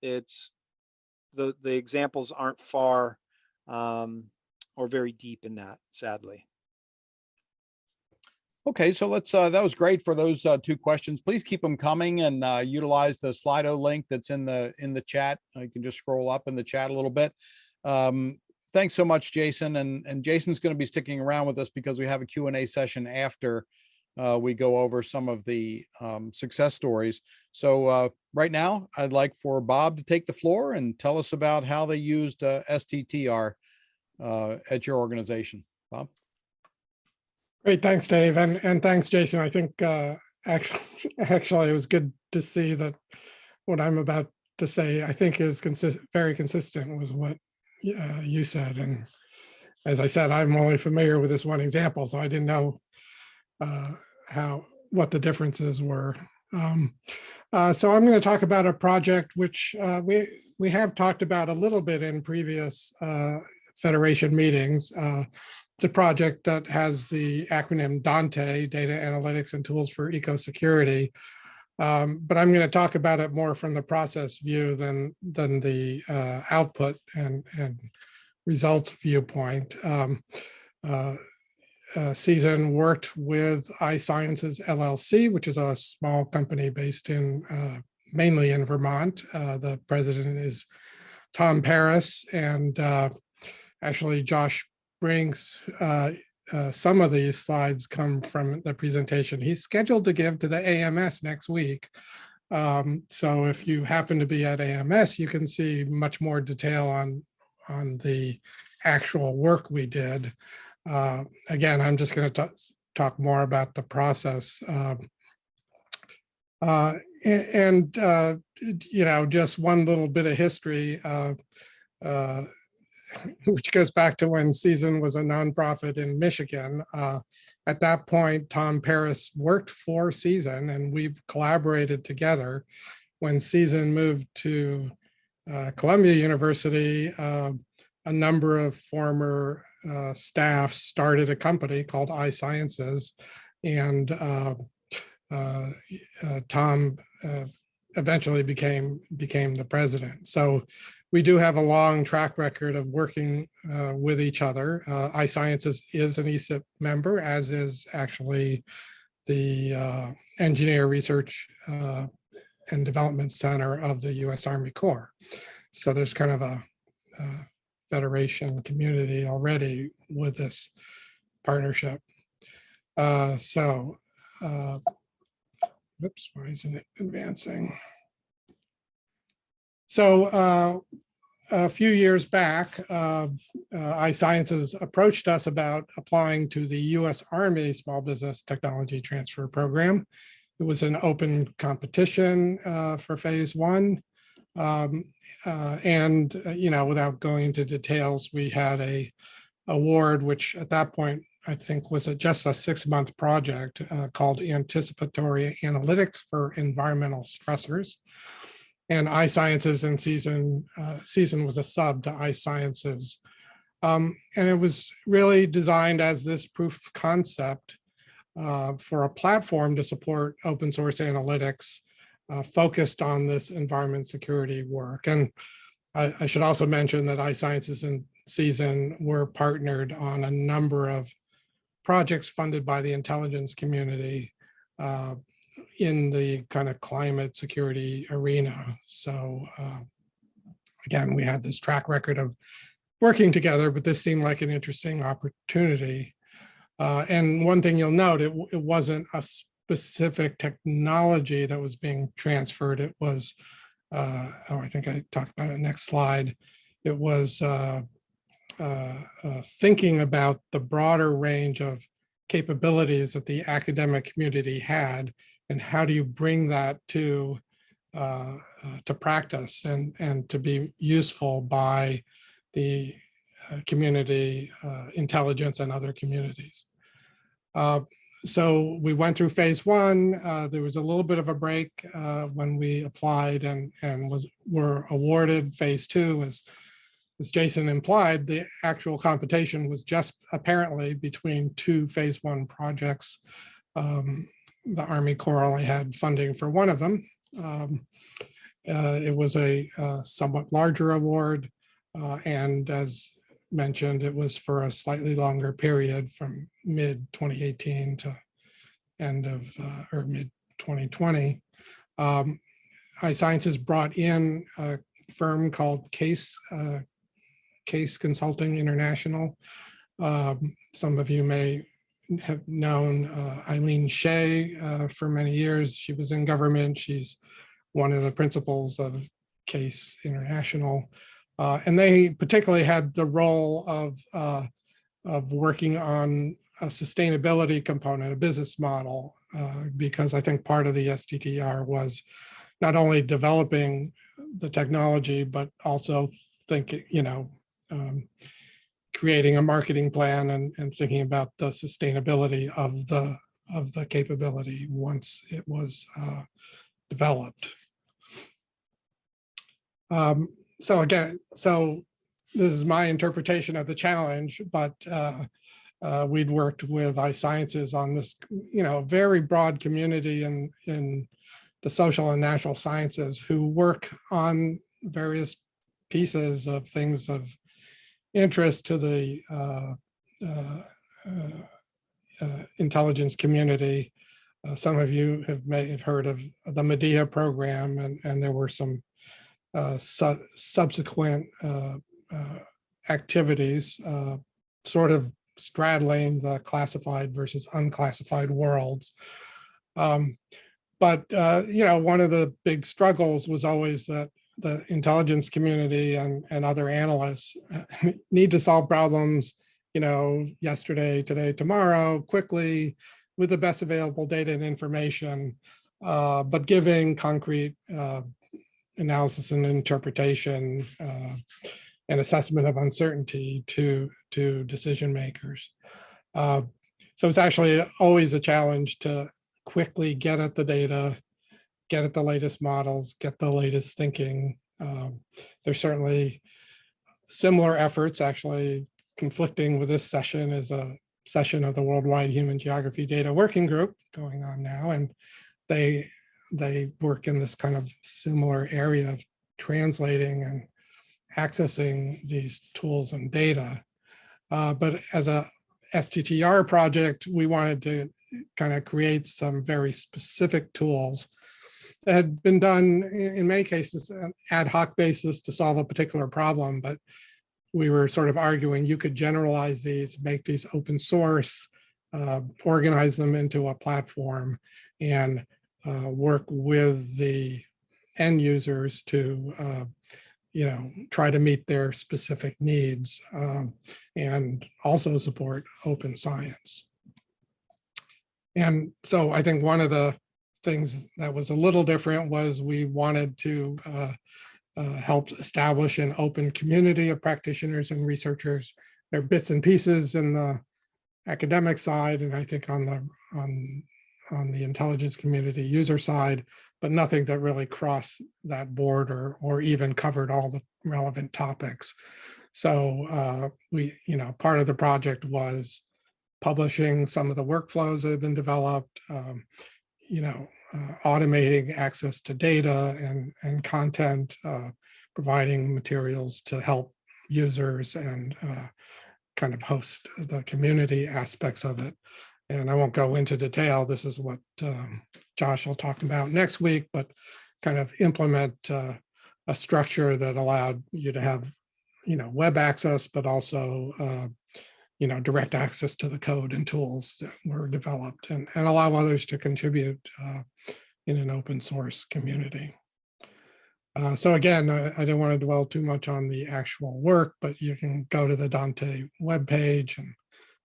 the examples aren't far or very deep in that, sadly. Okay, so let's that was great for those two questions. Please keep them coming, and utilize the Slido link that's in the chat. You can just scroll up in the chat a little bit. Thanks so much, Jason. And Jason's going to be sticking around with us because we have a Q&A session after we go over some of the success stories. So right now, I'd like for Bob to take the floor and tell us about how they used STTR at your organization. Bob? Great, thanks, Dave, and thanks, Jason. I think actually it was good to see that what I'm about to say, I think, is very consistent with what you said. And as I said, I'm only familiar with this one example, so I didn't know what the differences were. So I'm going to talk about a project which we have talked about a little bit in previous Federation meetings. It's a project that has the acronym DANTE, Data Analytics and Tools for Eco-Security. But I'm going to talk about it more from the process view than the output and results viewpoint. Season worked with iSciences LLC, which is a small company based in mainly in Vermont. The president is Tom Paris, and actually Josh Brinks. Some of these slides come from the presentation he's scheduled to give to the AMS next week. So if you happen to be at AMS, you can see much more detail on the actual work we did. Again, I'm just going to talk more about the process. You know, just one little bit of history, which goes back to when Season was a nonprofit in Michigan. At that point, Tom Paris worked for Season, and we collaborated together. When Season moved to Columbia University, a number of former staff started a company called iSciences, and Tom eventually became the president. So we do have a long track record of working with each other. iSciences is an ESIP member, as is actually the Engineer Research and Development Center of the U.S. Army Corps. So there's kind of a federation community already with this partnership. Whoops, why isn't it advancing? So a few years back, iSciences approached us about applying to the U.S. Army Small Business Technology Transfer Program. It was an open competition for phase one. Without going into details, we had a award, which at that point, I think was just a 6-month project called Anticipatory Analytics for Environmental Stressors. And iSciences in season was a sub to iSciences. And it was really designed as this proof of concept for a platform to support open source analytics focused on this environment security work. And I should also mention that iSciences in season were partnered on a number of projects funded by the intelligence community in the kind of climate security arena. So again, we had this track record of working together, but this seemed like an interesting opportunity. And one thing you'll note, it wasn't a specific technology that was being transferred. It was, I think I talked about it next slide. It was thinking about the broader range of capabilities that the academic community had, and how do you bring that to practice and to be useful by the community, intelligence, and other communities. So we went through phase one. There was a little bit of a break when we applied and were awarded phase two. As Jason implied, the actual competition was just apparently between 2 phase one projects. The Army Corps only had funding for one of them. It was a somewhat larger award, and as mentioned, it was for a slightly longer period from mid 2018 to end of or mid 2020. iSciences brought in a firm called Case Consulting International. Some of you may have known Eileen Shea for many years. She was in government. She's one of the principals of Case International. And they particularly had the role of working on a sustainability component, a business model, because I think part of the STTR was not only developing the technology, but also thinking, creating a marketing plan and thinking about the sustainability of the capability once it was developed. So this is my interpretation of the challenge, but we'd worked with iSciences on this, very broad community in the social and natural sciences who work on various pieces of things of interest to the intelligence community. Some of you may have heard of the Medea program, and there were some subsequent activities sort of straddling the classified versus unclassified worlds. But one of the big struggles was always that the intelligence community and other analysts need to solve problems, yesterday, today, tomorrow, quickly, with the best available data and information, but giving concrete analysis and interpretation and assessment of uncertainty to decision makers. So it's actually always a challenge to quickly get at the data, get at the latest models, get the latest thinking. There's certainly similar efforts. Actually, conflicting with this session is a session of the Worldwide Human Geography Data Working Group going on now, and they work in this kind of similar area of translating accessing these tools and data. But as a STTR project, we wanted to kind of create some very specific tools that had been done in many cases on an ad hoc basis to solve a particular problem. But we were sort of arguing you could generalize these, make these open source, organize them into a platform, and work with the end users to try to meet their specific needs, and also support open science. And so I think one of the things that was a little different was we wanted to help establish an open community of practitioners and researchers. There are bits and pieces in the academic side, and I think on the intelligence community user side, but nothing that really crossed that border or even covered all the relevant topics. So part of the project was publishing some of the workflows that have been developed, automating access to data and content, providing materials to help users and kind of host the community aspects of it. And I won't go into detail. This is what Josh will talk about next week, but kind of implement a structure that allowed you to have, web access, but also, direct access to the code and tools that were developed, and allow others to contribute in an open source community. So again, I don't want to dwell too much on the actual work, but you can go to the Dante webpage and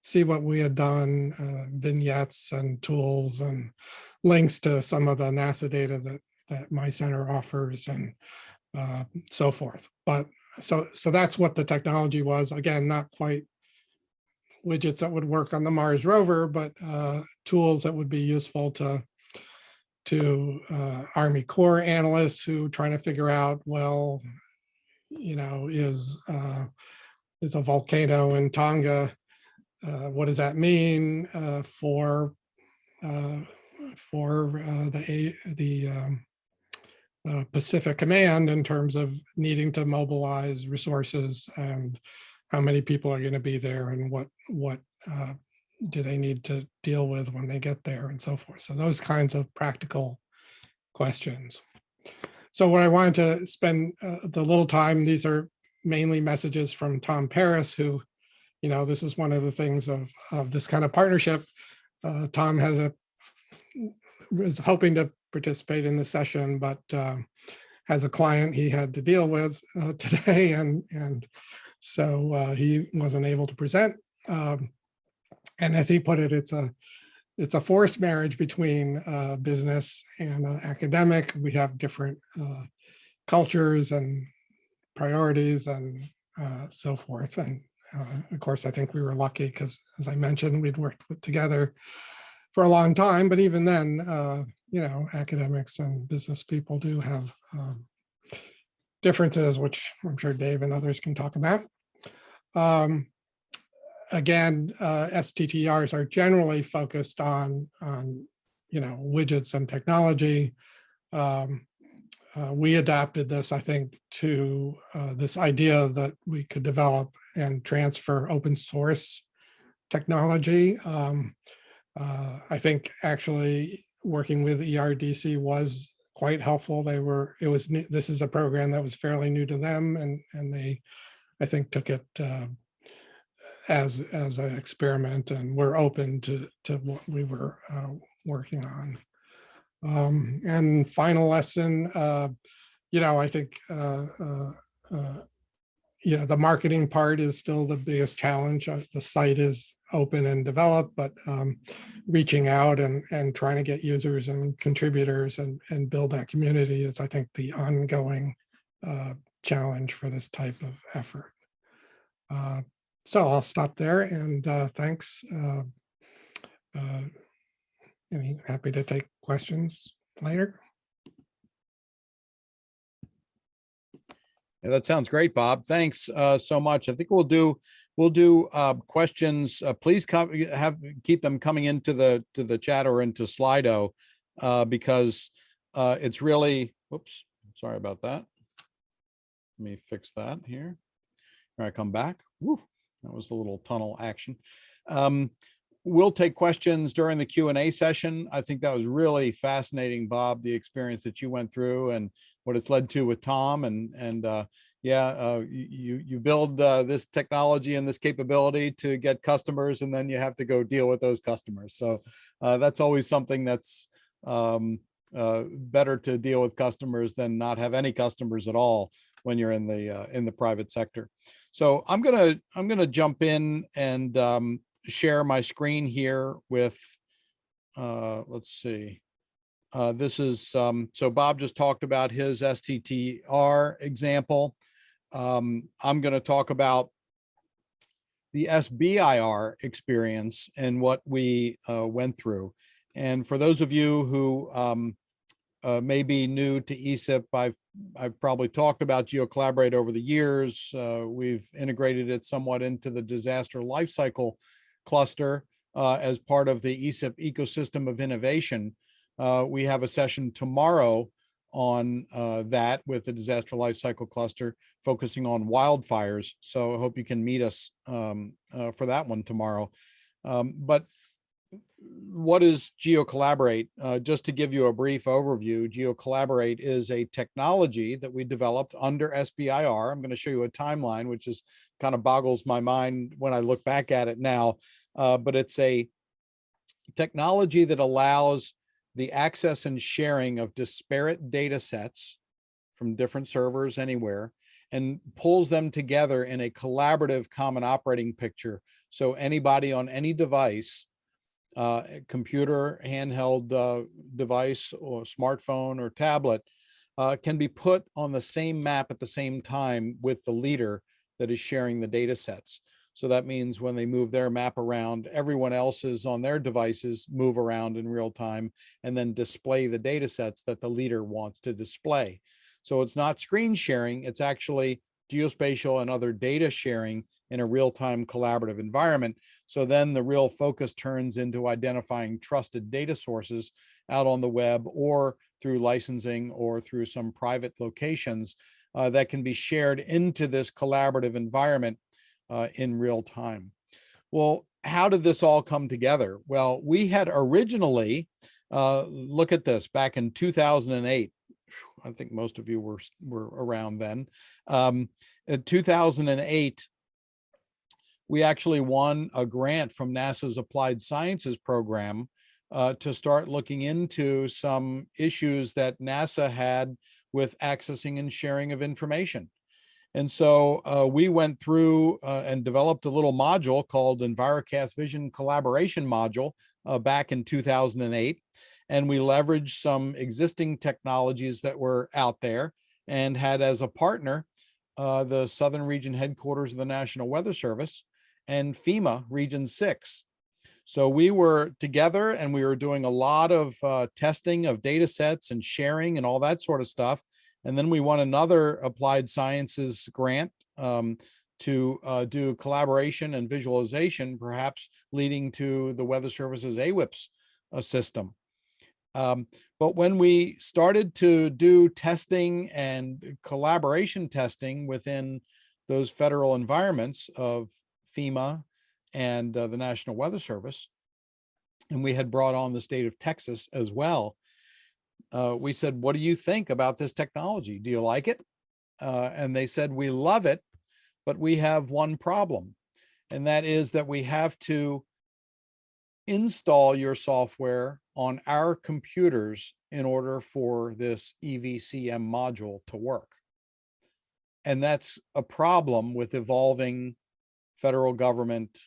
see what we had done, vignettes and tools and links to some of the NASA data that my center offers, and so forth. But so that's what the technology was. Again, not quite widgets that would work on the Mars rover, but tools that would be useful to Army Corps analysts who trying to figure out, well, is a volcano in Tonga, what does that mean for the Pacific Command in terms of needing to mobilize resources, and how many people are going to be there, and what do they need to deal with when they get there, and so forth. So those kinds of practical questions. So what I wanted to spend the little time, these are mainly messages from Tom Paris, who, this is one of the things of this kind of partnership. Tom was hoping to participate in the session, but has a client he had to deal with today, and so he wasn't able to present. And as he put it, it's a forced marriage between business and academic. We have different cultures and priorities and so forth. And of course, I think we were lucky because, as I mentioned, we'd worked together for a long time. But even then, academics and business people do have differences, which I'm sure Dave and others can talk about. Again, STTRs are generally focused on widgets and technology. We adapted this, I think, to this idea that we could develop and transfer open source technology. I think actually working with ERDC was quite helpful. This is a program that was fairly new to them, and they, I think, took it as an experiment, and we're open to what we were working on. And final lesson, I think the marketing part is still the biggest challenge. The site is open and developed, but reaching out and trying to get users and contributors and build that community is, I think, the ongoing challenge for this type of effort. So I'll stop there, and thanks. Happy to take questions later. Yeah, that sounds great, Bob. Thanks so much. I think we'll do questions. Please keep them coming into the chat or into Slido, because it's really, whoops, sorry about that. Let me fix that here. All right, come back. Woo, that was a little tunnel action. We'll take questions during the Q&A session. I think that was really fascinating, Bob, the experience that you went through and what it's led to with Tom. You build this technology and this capability to get customers, and then you have to go deal with those customers. So that's always something that's better to deal with customers than not have any customers at all when you're in the private sector. So I'm gonna jump in and share my screen here with, let's see. This is, so Bob just talked about his STTR example. I'm going to talk about the SBIR experience and what we went through. And for those of you who may be new to ESIP, I've probably talked about Geocollaborate over the years. We've integrated it somewhat into the disaster lifecycle cluster as part of the ESIP ecosystem of innovation. We have a session tomorrow on that with the disaster lifecycle cluster focusing on wildfires. So I hope you can meet us for that one tomorrow. But what is Geocollaborate? Just to give you a brief overview, Geocollaborate is a technology that we developed under SBIR. I'm going to show you a timeline, which is kind of boggles my mind when I look back at it now. But it's a technology that allows the access and sharing of disparate data sets from different servers anywhere and pulls them together in a collaborative common operating picture. So anybody on any device, computer, handheld device, or smartphone or tablet can be put on the same map at the same time with the leader that is sharing the data sets. So that means when they move their map around, everyone else's on their devices move around in real time and then display the data sets that the leader wants to display. So it's not screen sharing, it's actually geospatial and other data sharing in a real-time collaborative environment. So then the real focus turns into identifying trusted data sources out on the web or through licensing or through some private locations that can be shared into this collaborative environment in real time. Well, how did this all come together? Well, we had originally, look at this, back in 2008. I think most of you were around then. In 2008, we actually won a grant from NASA's Applied Sciences program to start looking into some issues that NASA had with accessing and sharing of information. And so we went through and developed a little module called EnviroCast Vision Collaboration Module back in 2008. And we leveraged some existing technologies that were out there and had as a partner the Southern Region headquarters of the National Weather Service and FEMA Region 6. So we were together and we were doing a lot of testing of data sets and sharing and all that sort of stuff. And then we won another Applied Sciences grant to do collaboration and visualization, perhaps leading to the Weather Service's AWIPS system. But when we started to do testing and collaboration testing within those federal environments of FEMA and the National Weather Service, and we had brought on the state of Texas as well, we said, what do you think about this technology? Do you like it? And they said, we love it, but we have one problem. And that is that we have to install your software on our computers in order for this EVCM module to work. And that's a problem with evolving federal government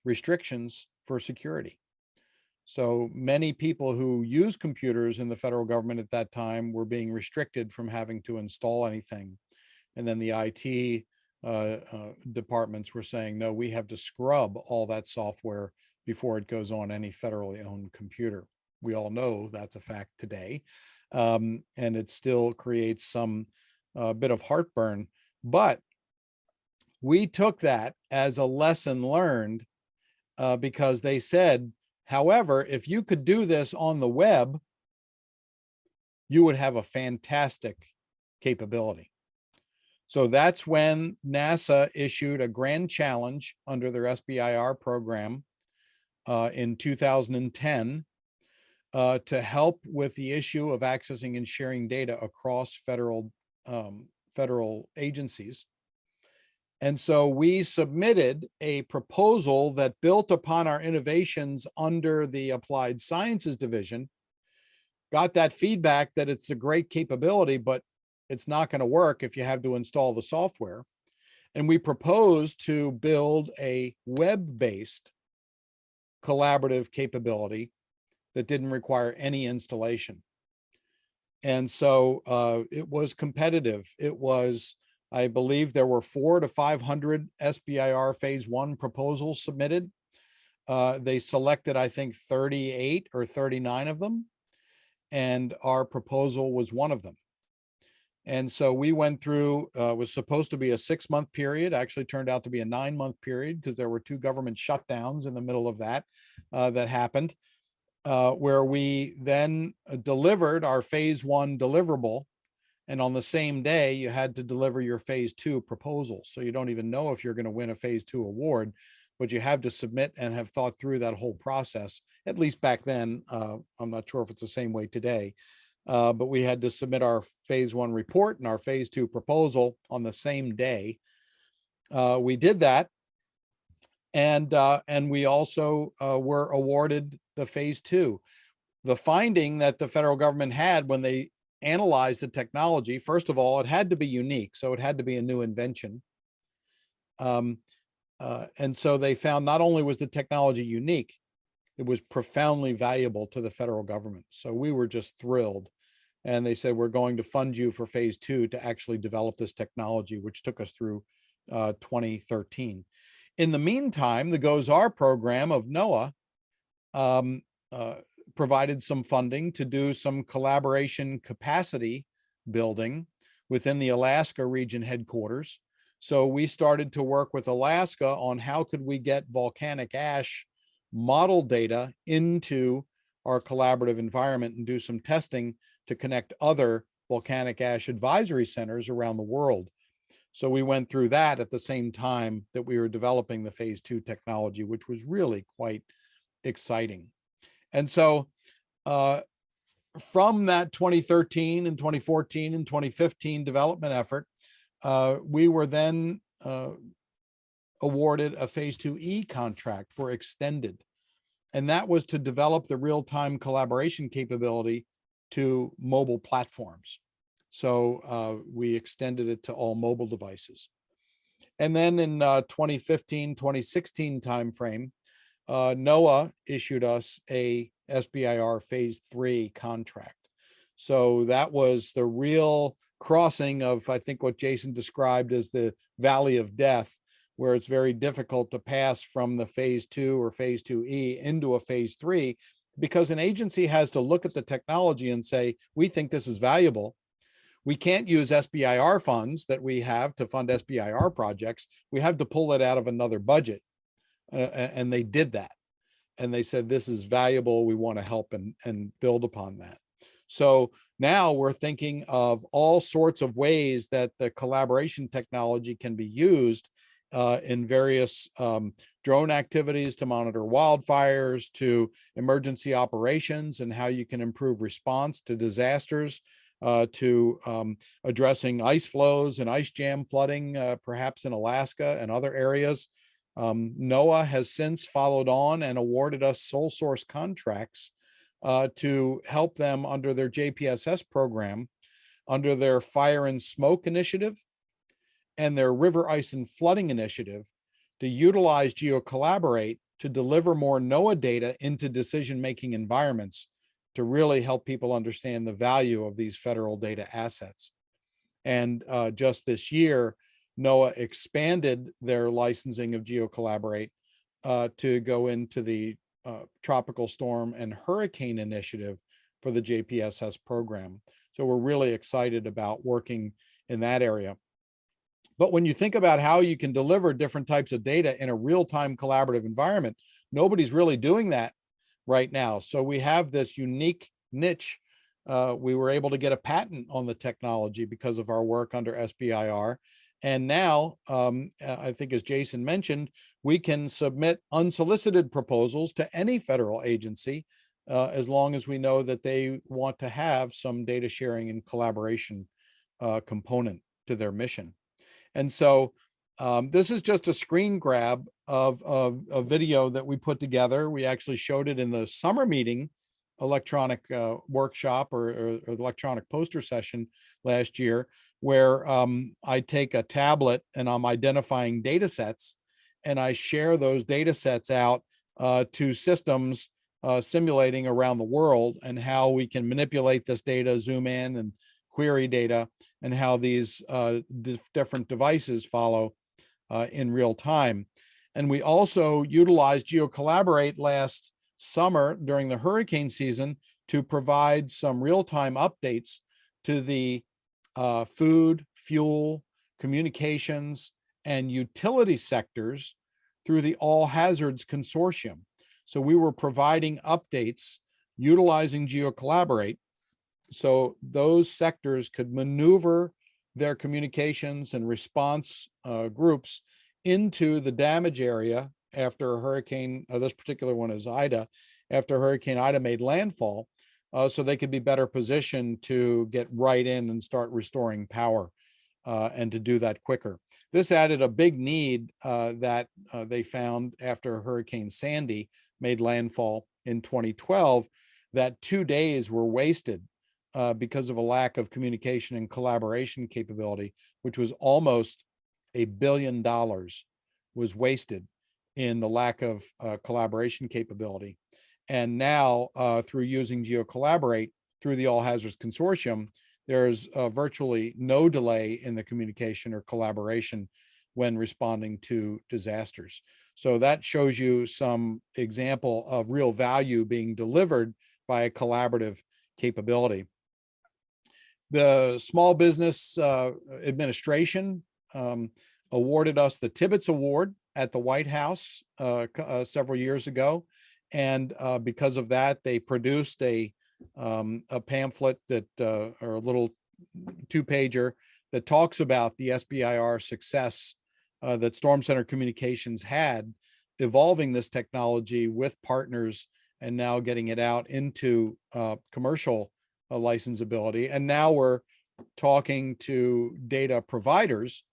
restrictions for security. So many people who use computers in the federal government at that time were being restricted from having to install anything. And then the IT departments were saying, no, we have to scrub all that software before it goes on any federally owned computer. We all know that's a fact today. And it still creates some bit of heartburn. But we took that as a lesson learned because they said, however, if you could do this on the web, you would have a fantastic capability. So that's when NASA issued a grand challenge under their SBIR program in 2010 to help with the issue of accessing and sharing data across federal agencies. And so we submitted a proposal that built upon our innovations under the Applied Sciences Division, got that feedback that it's a great capability, but it's not going to work if you have to install the software. And we proposed to build a web-based collaborative capability that didn't require any installation. And so it was competitive. It was, I believe there were 400 to 500 SBIR phase 1 proposals submitted. They selected, I think, 38 or 39 of them, and our proposal was one of them. And so we went through, was supposed to be a 6-month period, actually turned out to be a 9-month period because there were 2 government shutdowns in the middle of that that happened, where we then delivered our phase 1 deliverable. And on the same day, you had to deliver your phase 2 proposal. So you don't even know if you're going to win a phase 2 award, but you have to submit and have thought through that whole process. At least back then, I'm not sure if it's the same way today. But we had to submit our phase 1 report and our phase 2 proposal on the same day. We did that. And we also were awarded the phase 2. The finding that the federal government had when they analyzed the technology, first of all, it had to be unique. So it had to be a new invention. And so they found not only was the technology unique, it was profoundly valuable to the federal government. So we were just thrilled. And they said, we're going to fund you for phase 2 to actually develop this technology, which took us through 2013. In the meantime, the GOES-R program of NOAA provided some funding to do some collaboration capacity building within the Alaska region headquarters. So we started to work with Alaska on how could we get volcanic ash model data into our collaborative environment and do some testing to connect other volcanic ash advisory centers around the world. So we went through that at the same time that we were developing the phase 2 technology, which was really quite exciting. And so from that 2013 and 2014 and 2015 development effort, we were then awarded a phase 2E contract for extended. And that was to develop the real-time collaboration capability to mobile platforms. So we extended it to all mobile devices. And then in 2015, 2016 timeframe, NOAA issued us a SBIR phase 3 contract. So that was the real crossing of, I think, what Jason described as the valley of death, where it's very difficult to pass from the phase 2 or phase 2E into a phase 3, because an agency has to look at the technology and say, we think this is valuable. We can't use SBIR funds that we have to fund SBIR projects. We have to pull it out of another budget. And they did that. And they said, this is valuable. We want to help and build upon that. So now we're thinking of all sorts of ways that the collaboration technology can be used in various drone activities to monitor wildfires, to emergency operations, and how you can improve response to disasters, to addressing ice flows and ice jam flooding, perhaps in Alaska and other areas. NOAA has since followed on and awarded us sole source contracts to help them under their JPSS program, under their fire and smoke initiative and their river ice and flooding initiative, to utilize Geocollaborate to deliver more NOAA data into decision-making environments to really help people understand the value of these federal data assets. And just this year, NOAA expanded their licensing of Geocollaborate to go into the Tropical Storm and Hurricane Initiative for the JPSS program. So we're really excited about working in that area. But when you think about how you can deliver different types of data in a real-time collaborative environment, nobody's really doing that right now. So we have this unique niche we were able to get a patent on the technology because of our work under SBIR. And now, I think as Jason mentioned, we can submit unsolicited proposals to any federal agency as long as we know that they want to have some data sharing and collaboration component to their mission. And so this is just a screen grab of a video that we put together. We actually showed it in the summer meeting electronic workshop or electronic poster session last year, where I take a tablet and I'm identifying data sets, and I share those data sets out to systems simulating around the world, and how we can manipulate this data, zoom in and query data, and how these different devices follow in real time. And we also utilized Geocollaborate last summer during the hurricane season to provide some real-time updates to the food, fuel, communications, and utility sectors through the All Hazards Consortium. So we were providing updates utilizing Geocollaborate so those sectors could maneuver their communications and response groups into the damage area after a hurricane. This particular one is Ida, after Hurricane Ida made landfall, so they could be better positioned to get right in and start restoring power and to do that quicker. This added a big need that they found after Hurricane Sandy made landfall in 2012, that 2 days were wasted because of a lack of communication and collaboration capability, which was almost $1 billion was wasted in the lack of collaboration capability. And now through using Geocollaborate through the All Hazards Consortium, there's virtually no delay in the communication or collaboration when responding to disasters. So that shows you some example of real value being delivered by a collaborative capability. The Small Business Administration awarded us the Tibbetts Award at the White House several years ago. And because of that, they produced a pamphlet that, or a little 2-pager that talks about the SBIR success that Storm Center Communications had evolving this technology with partners and now getting it out into commercial licensability. And now we're talking to data providers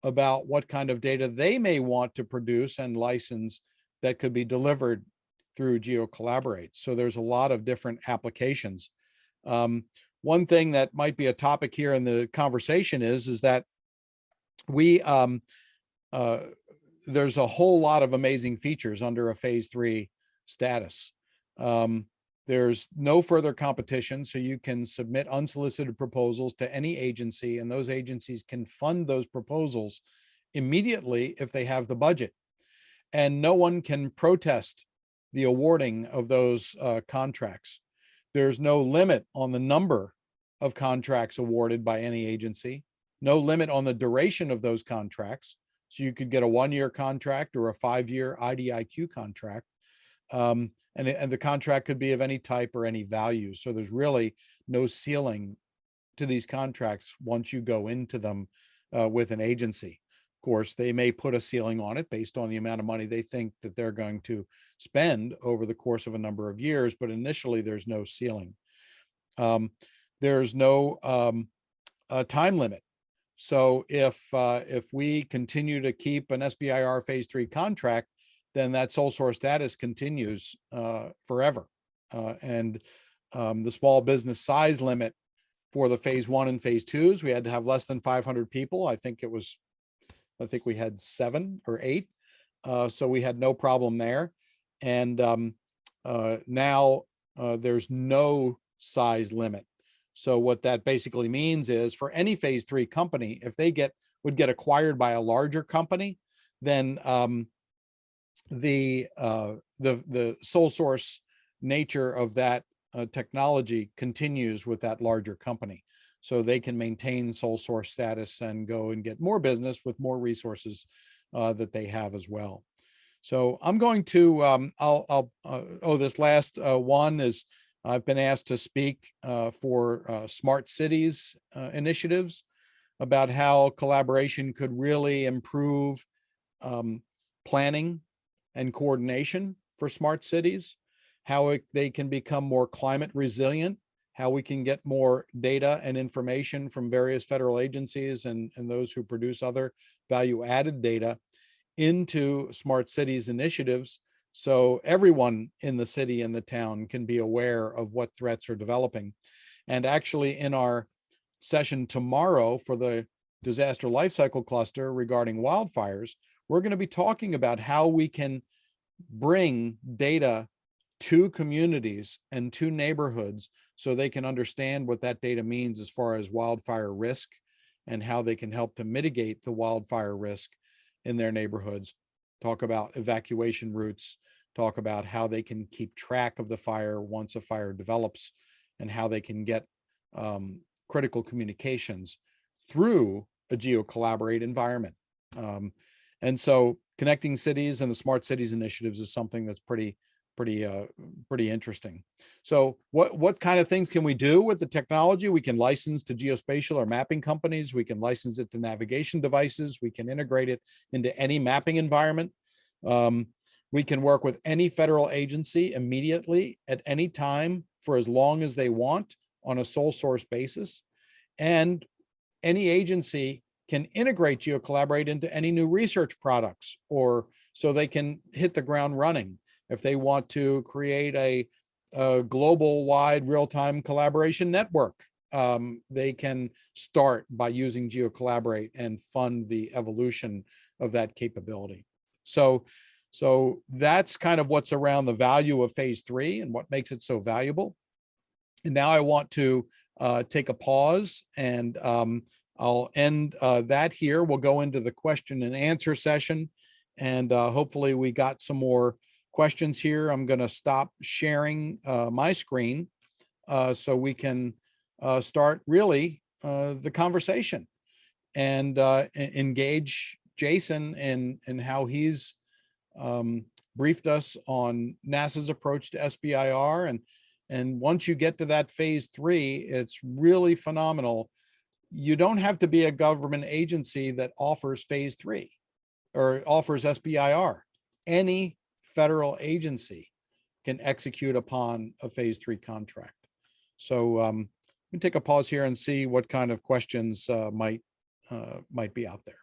about what kind of data they may want to produce and license that could be delivered through Geocollaborate. So there's a lot of different applications. One thing that might be a topic here in the conversation is that we there's a whole lot of amazing features under a phase 3 status. There's no further competition, so you can submit unsolicited proposals to any agency, and those agencies can fund those proposals immediately if they have the budget. And no one can protest the awarding of those contracts. There's no limit on the number of contracts awarded by any agency, no limit on the duration of those contracts. So you could get a 1-year contract or a 5-year IDIQ contract. And the contract could be of any type or any value. So there's really no ceiling to these contracts once you go into them with an agency. Of course, they may put a ceiling on it based on the amount of money they think that they're going to spend over the course of a number of years, but initially there's no ceiling. There's no time limit. So if we continue to keep an SBIR phase 3 contract, then that sole source status continues forever. And the small business size limit for the phase 1 and phase 2s, we had to have less than 500 people. I think we had 7 or 8. So we had no problem there. And now there's no size limit. So what that basically means is for any phase 3 company, if they would get acquired by a larger company, then the sole source nature of that technology continues with that larger company. So they can maintain sole source status and go and get more business with more resources that they have as well. So I'm going to, this last one is, I've been asked to speak for smart cities initiatives about how collaboration could really improve planning and coordination for smart cities, how they can become more climate resilient, how we can get more data and information from various federal agencies and those who produce other value-added data into smart cities initiatives, so everyone in the city and the town can be aware of what threats are developing. And actually, in our session tomorrow for the disaster lifecycle cluster regarding wildfires, we're going to be talking about how we can bring data to communities and to neighborhoods so they can understand what that data means as far as wildfire risk and how they can help to mitigate the wildfire risk in their neighborhoods. Talk about evacuation routes, talk about how they can keep track of the fire once a fire develops, and how they can get critical communications through a Geocollaborate environment. And so connecting cities and the smart cities initiatives is something that's pretty interesting. So what kind of things can we do with the technology? We can license to geospatial or mapping companies. We can license it to navigation devices. We can integrate it into any mapping environment. We can work with any federal agency immediately at any time for as long as they want on a sole source basis. And any agency can integrate Geocollaborate into any new research products, or so they can hit the ground running. If they want to create a global wide real-time collaboration network, they can start by using Geocollaborate and fund the evolution of that capability. So that's kind of what's around the value of phase 3 and what makes it so valuable. And now I want to take a pause, and I'll end that here. We'll go into the question and answer session, and hopefully we got some more questions here. I'm going to stop sharing my screen so we can start really the conversation and engage Jason in how he's briefed us on NASA's approach to SBIR. And once you get to that phase 3, it's really phenomenal. You don't have to be a government agency that offers phase 3 or offers SBIR. Any federal agency can execute upon a phase 3 contract. So let me take a pause here and see what kind of questions might be out there.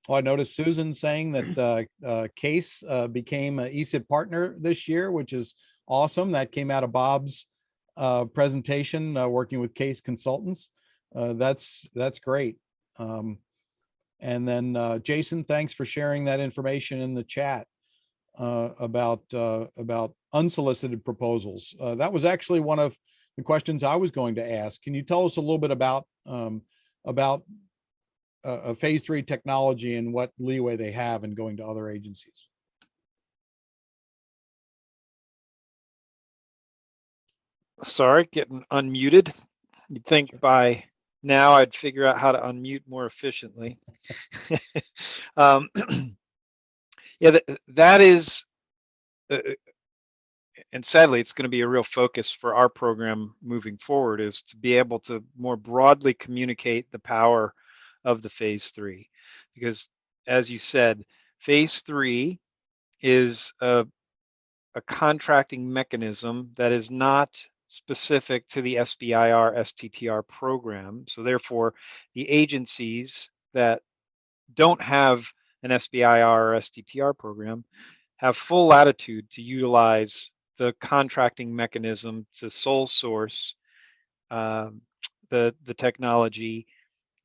Oh, I noticed Susan saying that CASE became an ESIP partner this year, which is awesome. That came out of Bob's presentation, working with CASE consultants. That's great. And then Jason, thanks for sharing that information in the chat about unsolicited proposals. That was actually one of the questions I was going to ask. Can you tell us a little bit about a phase 3 technology and what leeway they have in going to other agencies? Sorry, getting unmuted. You'd think by now I'd figure out how to unmute more efficiently. Yeah, that is, and sadly, it's going to be a real focus for our program moving forward, is to be able to more broadly communicate the power of the phase 3. Because as you said, phase 3 is a contracting mechanism that is not specific to the SBIR-STTR program. So therefore, the agencies that don't have an SBIR or STTR program have full latitude to utilize the contracting mechanism to sole source the technology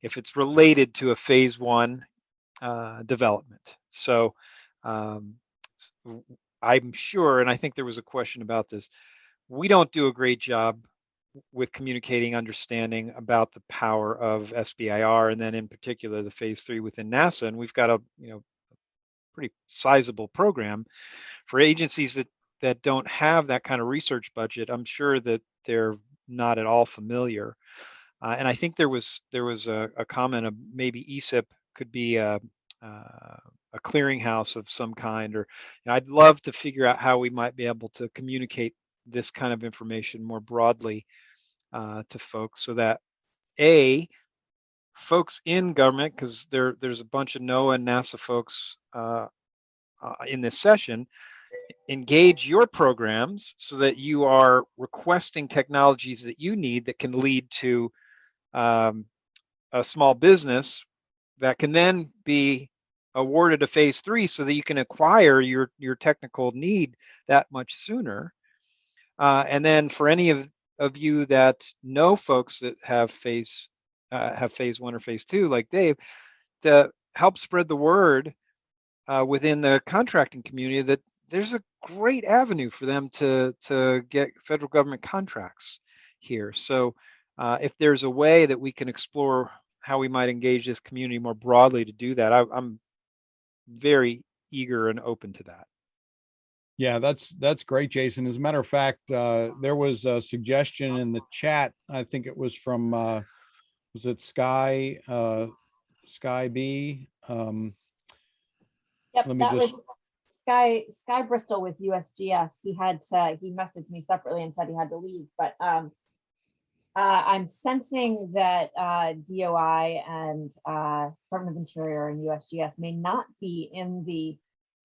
if it's related to a phase 1 development. So I'm sure, and I think there was a question about this, we don't do a great job with communicating understanding about the power of SBIR, and then in particular the phase 3 within NASA. And we've got a pretty sizable program for agencies that don't have that kind of research budget. I'm sure that they're not at all familiar. And I think there was a comment of maybe ESIP could be a a clearinghouse of some kind, or I'd love to figure out how we might be able to communicate this kind of information more broadly to folks, so that folks in government, because there's a bunch of NOAA and NASA folks in this session, engage your programs so that you are requesting technologies that you need that can lead to a small business that can then be awarded a phase 3 so that you can acquire your technical need that much sooner. And then for any of you that know folks that have phase 1 or phase 2, like Dave, to help spread the word within the contracting community that there's a great avenue for them to get federal government contracts here. So if there's a way that we can explore how we might engage this community more broadly to do that, I'm very eager and open to that. Yeah, that's great, Jason. As a matter of fact, there was a suggestion in the chat. I think it was from was it Sky B? Yep, Let me that just was Sky Bristol with USGS. He messaged me separately and said he had to leave, but I'm sensing that DOI and Department of Interior and USGS may not be in the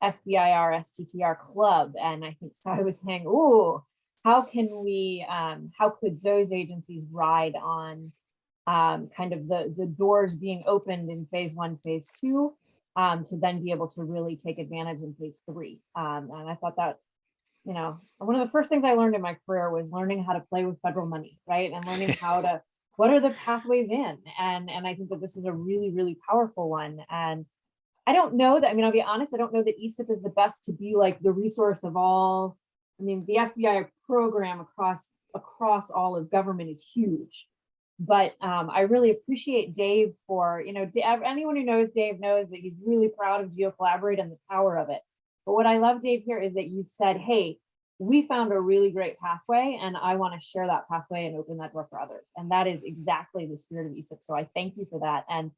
SBIR-STTR club. And I think Sky was saying, "Ooh, how could those agencies ride on kind of the doors being opened in phase 1, phase 2, to then be able to really take advantage in phase 3?" And I thought that, one of the first things I learned in my career was learning how to play with federal money, right? And learning what are the pathways in? And I think that this is a really, really powerful one. And I don't know that, I'll be honest, I don't know that ESIP is the best to be like the resource of all. The SBI program across all of government is huge. But I really appreciate Dave for, anyone who knows Dave knows that he's really proud of Geocollaborate and the power of it. But what I love, Dave, here is that you've said, hey, we found a really great pathway and I want to share that pathway and open that door for others. And that is exactly the spirit of ESIP. So I thank you for that. And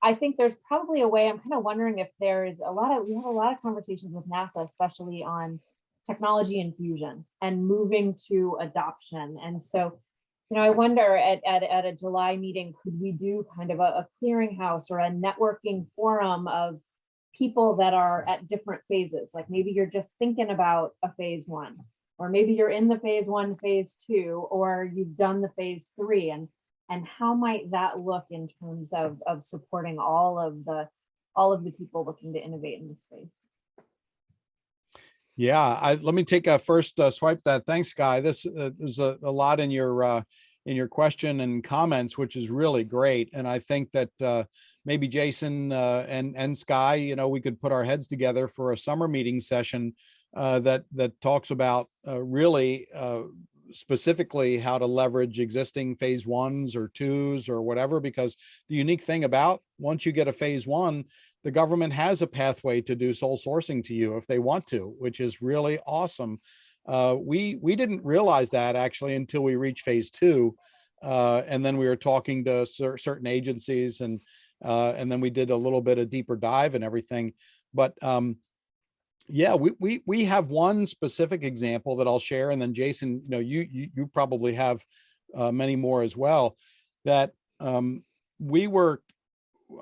I think there's probably a way. I'm kind of wondering if there's we have a lot of conversations with NASA, especially on technology infusion and moving to adoption. And so, I wonder at a July meeting, could we do kind of a clearinghouse or a networking forum of people that are at different phases? Like maybe you're just thinking about a phase 1, or maybe you're in the phase 1, phase 2, or you've done the phase 3, and how might that look in terms of supporting all of the people looking to innovate in this space? Yeah, let me take a first swipe at that. Thanks, Guy. This there's a lot in your question and comments, which is really great. And I think that maybe Jason and Sky, we could put our heads together for a summer meeting session that talks about really specifically how to leverage existing phase 1s or 2s or whatever, because the unique thing about once you get a phase 1, the government has a pathway to do sole sourcing to you if they want to, which is really awesome. We didn't realize that actually until we reached phase 2. And then we were talking to certain agencies and then we did a little bit of deeper dive and everything. But yeah, we have one specific example that I'll share. And then Jason, you probably have many more as well, that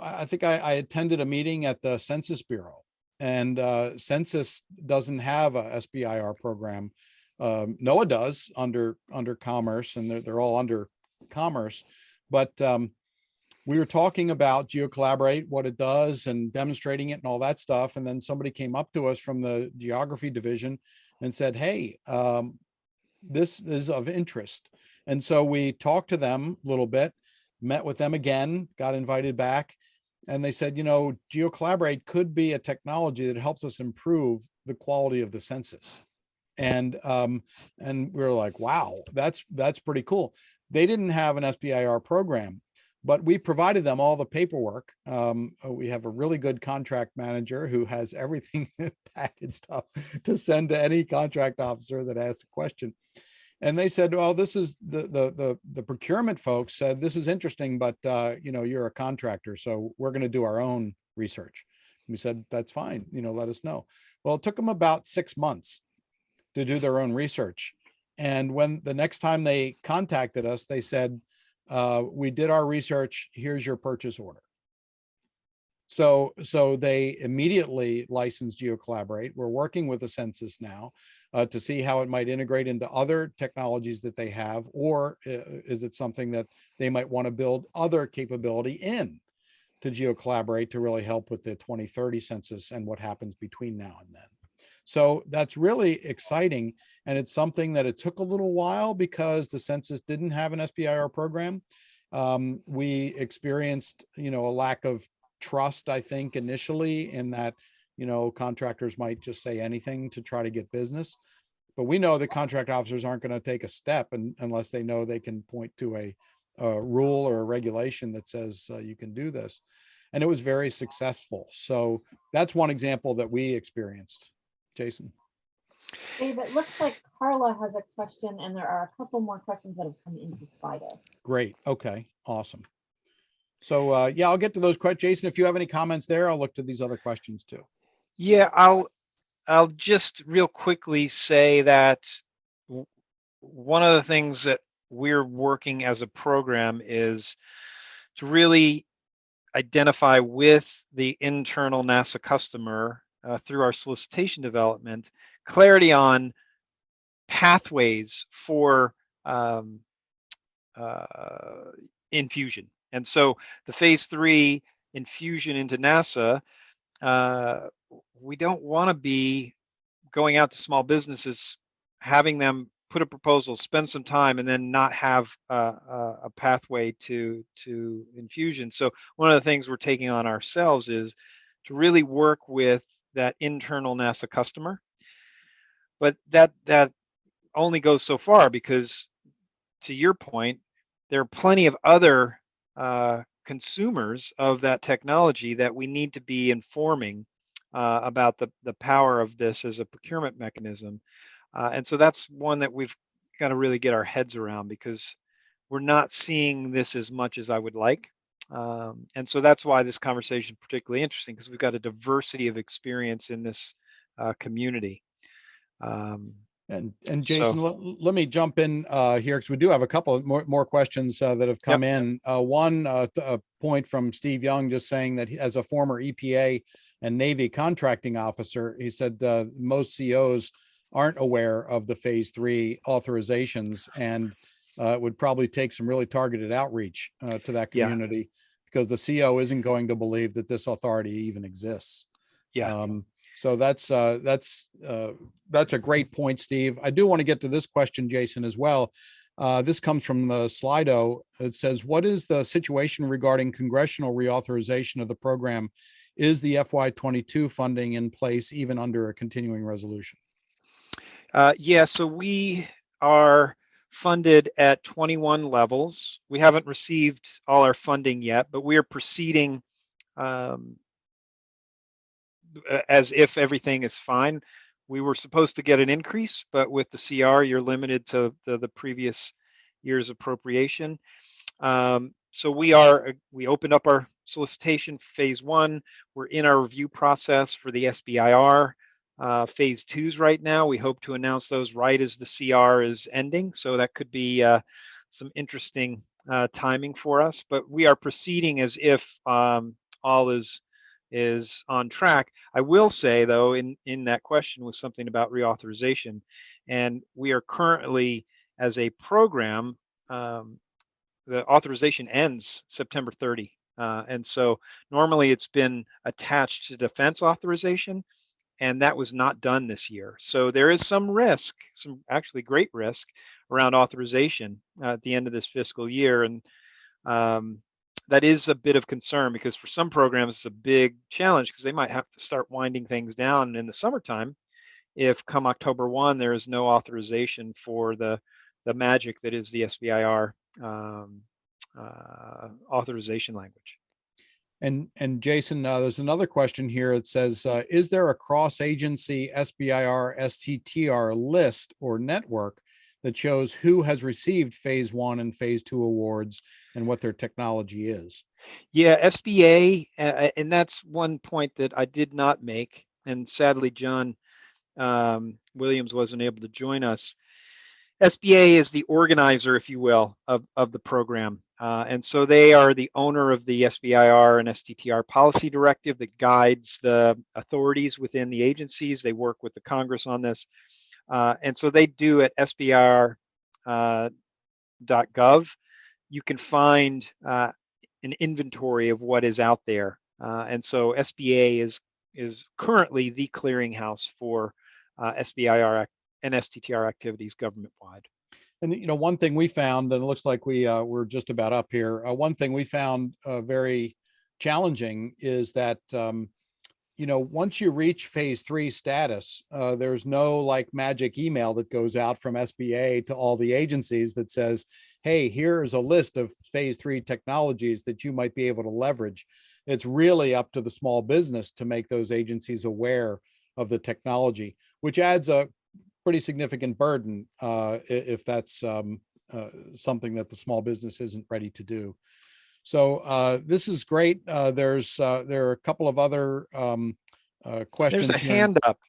I think I attended a meeting at the Census Bureau, and Census doesn't have a SBIR program. NOAA does under Commerce, and they're all under Commerce. But we were talking about Geocollaborate, what it does, and demonstrating it and all that stuff. And then somebody came up to us from the geography division and said, "Hey, this is of interest." And so we talked to them a little bit, met with them again, got invited back, and they said, Geocollaborate could be a technology that helps us improve the quality of the census. And we were like, wow, that's pretty cool. They didn't have an SBIR program, but we provided them all the paperwork. We have a really good contract manager who has everything packaged up to send to any contract officer that asks a question. And they said, well, this is the procurement folks said, this is interesting, but you're a contractor, so we're going to do our own research, We said, that's fine, let us know. Well, it took them about 6 months to do their own research. And when the next time they contacted us, they said, we did our research, here's your purchase order. So they immediately licensed Geocollaborate. We're working with the census now to see how it might integrate into other technologies that they have, or is it something that they might want to build other capability in to Geocollaborate to really help with the 2030 census and what happens between now and then. So that's really exciting. And it's something that it took a little while because the census didn't have an SBIR program. We experienced, a lack of trust, I think, initially, in that, contractors might just say anything to try to get business. But we know that contract officers aren't going to take a step unless they know they can point to a rule or a regulation that says you can do this. And it was very successful. So that's one example that we experienced. Jason. Dave, it looks like Carla has a question, and there are a couple more questions that have come into Slido. Great. Okay. Awesome. So yeah, I'll get to those questions. Jason, if you have any comments there, I'll look to these other questions too. Yeah, I'll just real quickly say that one of the things that we're working as a program is to really identify with the internal NASA customer through our solicitation development, clarity on pathways for infusion. And so the phase 3 infusion into NASA, we don't want to be going out to small businesses, having them put a proposal, spend some time, and then not have a pathway to infusion. So one of the things we're taking on ourselves is to really work with that internal NASA customer. But that only goes so far, because to your point, there are plenty of other consumers of that technology that we need to be informing about the power of this as a procurement mechanism. And so that's one that we've got to really get our heads around, because we're not seeing this as much as I would like. And so that's why this conversation is particularly interesting, because we've got a diversity of experience in this community. And Jason, let me jump in here, because we do have a couple of more questions that have come in. One a point from Steve Young, just saying that as a former EPA and Navy contracting officer, he said most COs aren't aware of the phase 3 authorizations, and it would probably take some really targeted outreach to that community, because the CO isn't going to believe that this authority even exists. So that's a great point, Steve. I do want to get to this question, Jason, as well. This comes from Slido. It says, what is the situation regarding congressional reauthorization of the program? Is the FY22 funding in place even under a continuing resolution? So we are funded at 21 levels. We haven't received all our funding yet, but we are proceeding as if everything is fine. We were supposed to get an increase, but with the CR, you're limited to the previous year's appropriation. So we opened up our solicitation phase 1. We're in our review process for the SBIR phase 2s right now. We hope to announce those right as the CR is ending. So that could be some interesting timing for us, but we are proceeding as if all is on track. I will say, though, in that question was something about reauthorization, and we are currently, as a program, the authorization ends September 30. And so normally it's been attached to defense authorization, and that was not done this year. So there is some risk, some actually great risk, around authorization at the end of this fiscal year. And that is a bit of concern, because for some programs it's a big challenge, because they might have to start winding things down in the summertime if come October 1 there is no authorization for the magic that is the SBIR authorization language. And Jason, there's another question here. It says, is there a cross-agency SBIR-STTR list or network that shows who has received phase 1 and phase 2 awards and what their technology is? Yeah, SBA, and that's one point that I did not make, and sadly, John Williams wasn't able to join us. SBA is the organizer, if you will, of the program. And so they are the owner of the SBIR and STTR policy directive that guides the authorities within the agencies. They work with the Congress on this. And so they do at SBIR.gov, you can find an inventory of what is out there. And so SBA is currently the clearinghouse for SBIR and STTR activities government-wide. And one thing we found, and it looks like we're just about up here. One thing we found very challenging is that once you reach phase 3 status, there's no like magic email that goes out from SBA to all the agencies that says, hey, here's a list of phase 3 technologies that you might be able to leverage. It's really up to the small business to make those agencies aware of the technology, which adds a pretty significant burden if that's something that the small business isn't ready to do. So this is great. There are a couple of other questions. There's a hand up.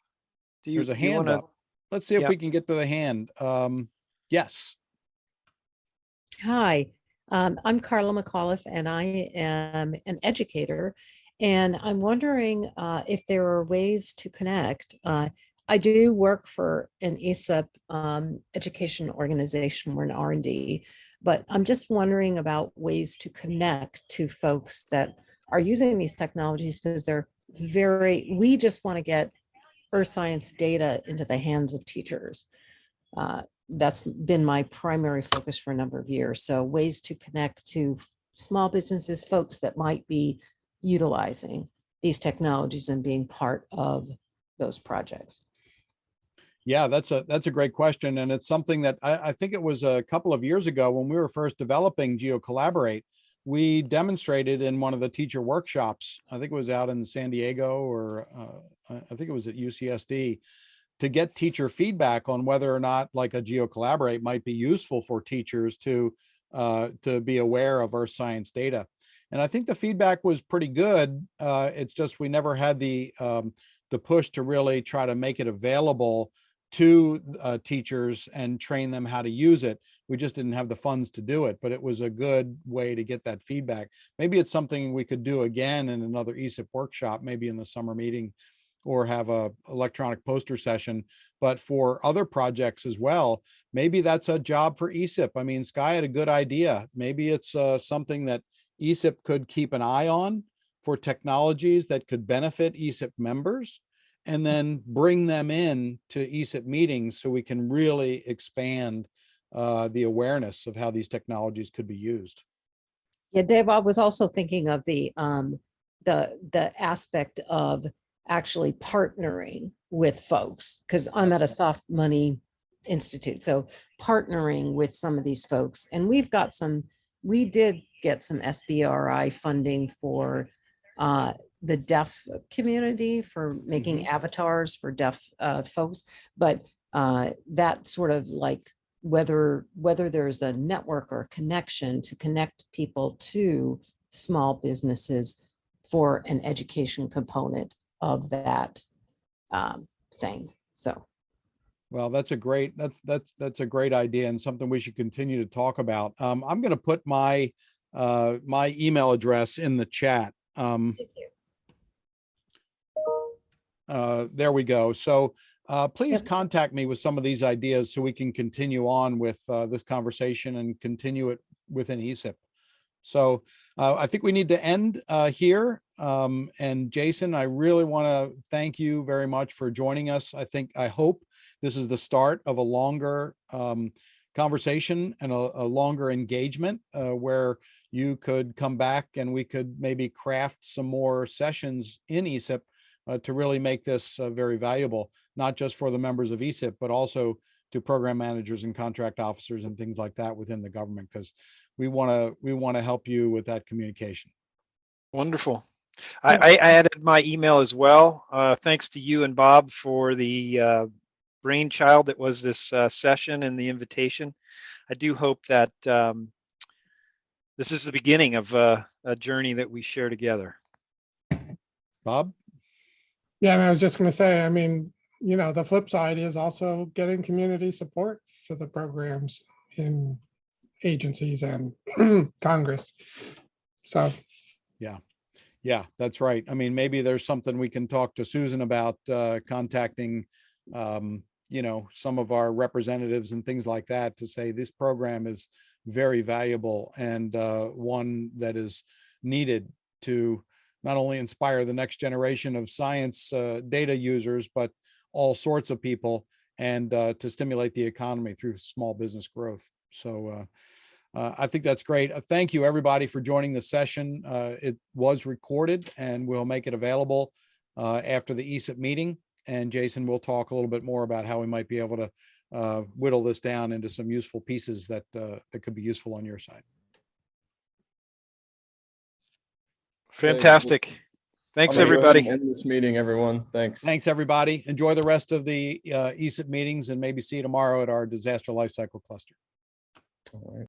There's a hand up. Let's see if we can get to the hand. Yes. Hi, I'm Carla McAuliffe, and I am an educator. And I'm wondering if there are ways to connect. I do work for an ESIP education organization. We're an R&D, but I'm just wondering about ways to connect to folks that are using these technologies, because they're we just want to get earth science data into the hands of teachers. That's been my primary focus for a number of years. So ways to connect to small businesses, folks that might be utilizing these technologies and being part of those projects. Yeah, that's a great question. And it's something that I think it was a couple of years ago when we were first developing Geocollaborate, we demonstrated in one of the teacher workshops. I think it was out in San Diego, or I think it was at UCSD, to get teacher feedback on whether or not like a Geocollaborate might be useful for teachers to be aware of earth science data. And I think the feedback was pretty good. It's just we never had the push to really try to make it available to teachers and train them how to use it. We just didn't have the funds to do it, but it was a good way to get that feedback. Maybe it's something we could do again in another ESIP workshop, maybe in the summer meeting, or have a electronic poster session. But for other projects as well, maybe that's a job for ESIP. I mean, Sky had a good idea. Maybe it's something that ESIP could keep an eye on for technologies that could benefit ESIP members, and then bring them in to ESIP meetings so we can really expand the awareness of how these technologies could be used. Yeah, Dave, I was also thinking of the aspect of actually partnering with folks, because I'm at a soft money institute. So partnering with some of these folks, and we did get some SBRI funding for the deaf community, for making avatars for deaf folks. But that sort of like whether there's a network or connection to connect people to small businesses for an education component of that thing. So, well, that's a great idea, and something we should continue to talk about. I'm going to put my my email address in the chat. thank you. There we go. So please Yep. contact me with some of these ideas so we can continue on with this conversation and continue it within ESIP. So I think we need to end here. And Jason, I really want to thank you very much for joining us. I hope this is the start of a longer conversation and a longer engagement where you could come back and we could maybe craft some more sessions in ESIP to really make this very valuable, not just for the members of ESIP, but also to program managers and contract officers and things like that within the government, because we want to help you with that communication. Wonderful. I added my email as well. Thanks to you and Bob for the brainchild that was this session and the invitation. I do hope that this is the beginning of a journey that we share together. Bob? Yeah, I was just going to say, I mean, you know, the flip side is also getting community support for the programs in agencies and Congress. So, Yeah, that's right. I mean, maybe there's something we can talk to Susan about, contacting, you know, some of our representatives and things like that to say this program is very valuable and one that is needed to not only inspire the next generation of science data users, but all sorts of people, and to stimulate the economy through small business growth. So I think that's great. Thank you, everybody, for joining the session. It was recorded, and we'll make it available after the ESIP meeting. And Jason will talk a little bit more about how we might be able to whittle this down into some useful pieces that that could be useful on your side. Fantastic. Thanks, I'll go ahead and everybody. end this meeting, everyone. Thanks. Thanks, everybody. Enjoy the rest of the ESIP meetings, and maybe see you tomorrow at our disaster lifecycle cluster. All right.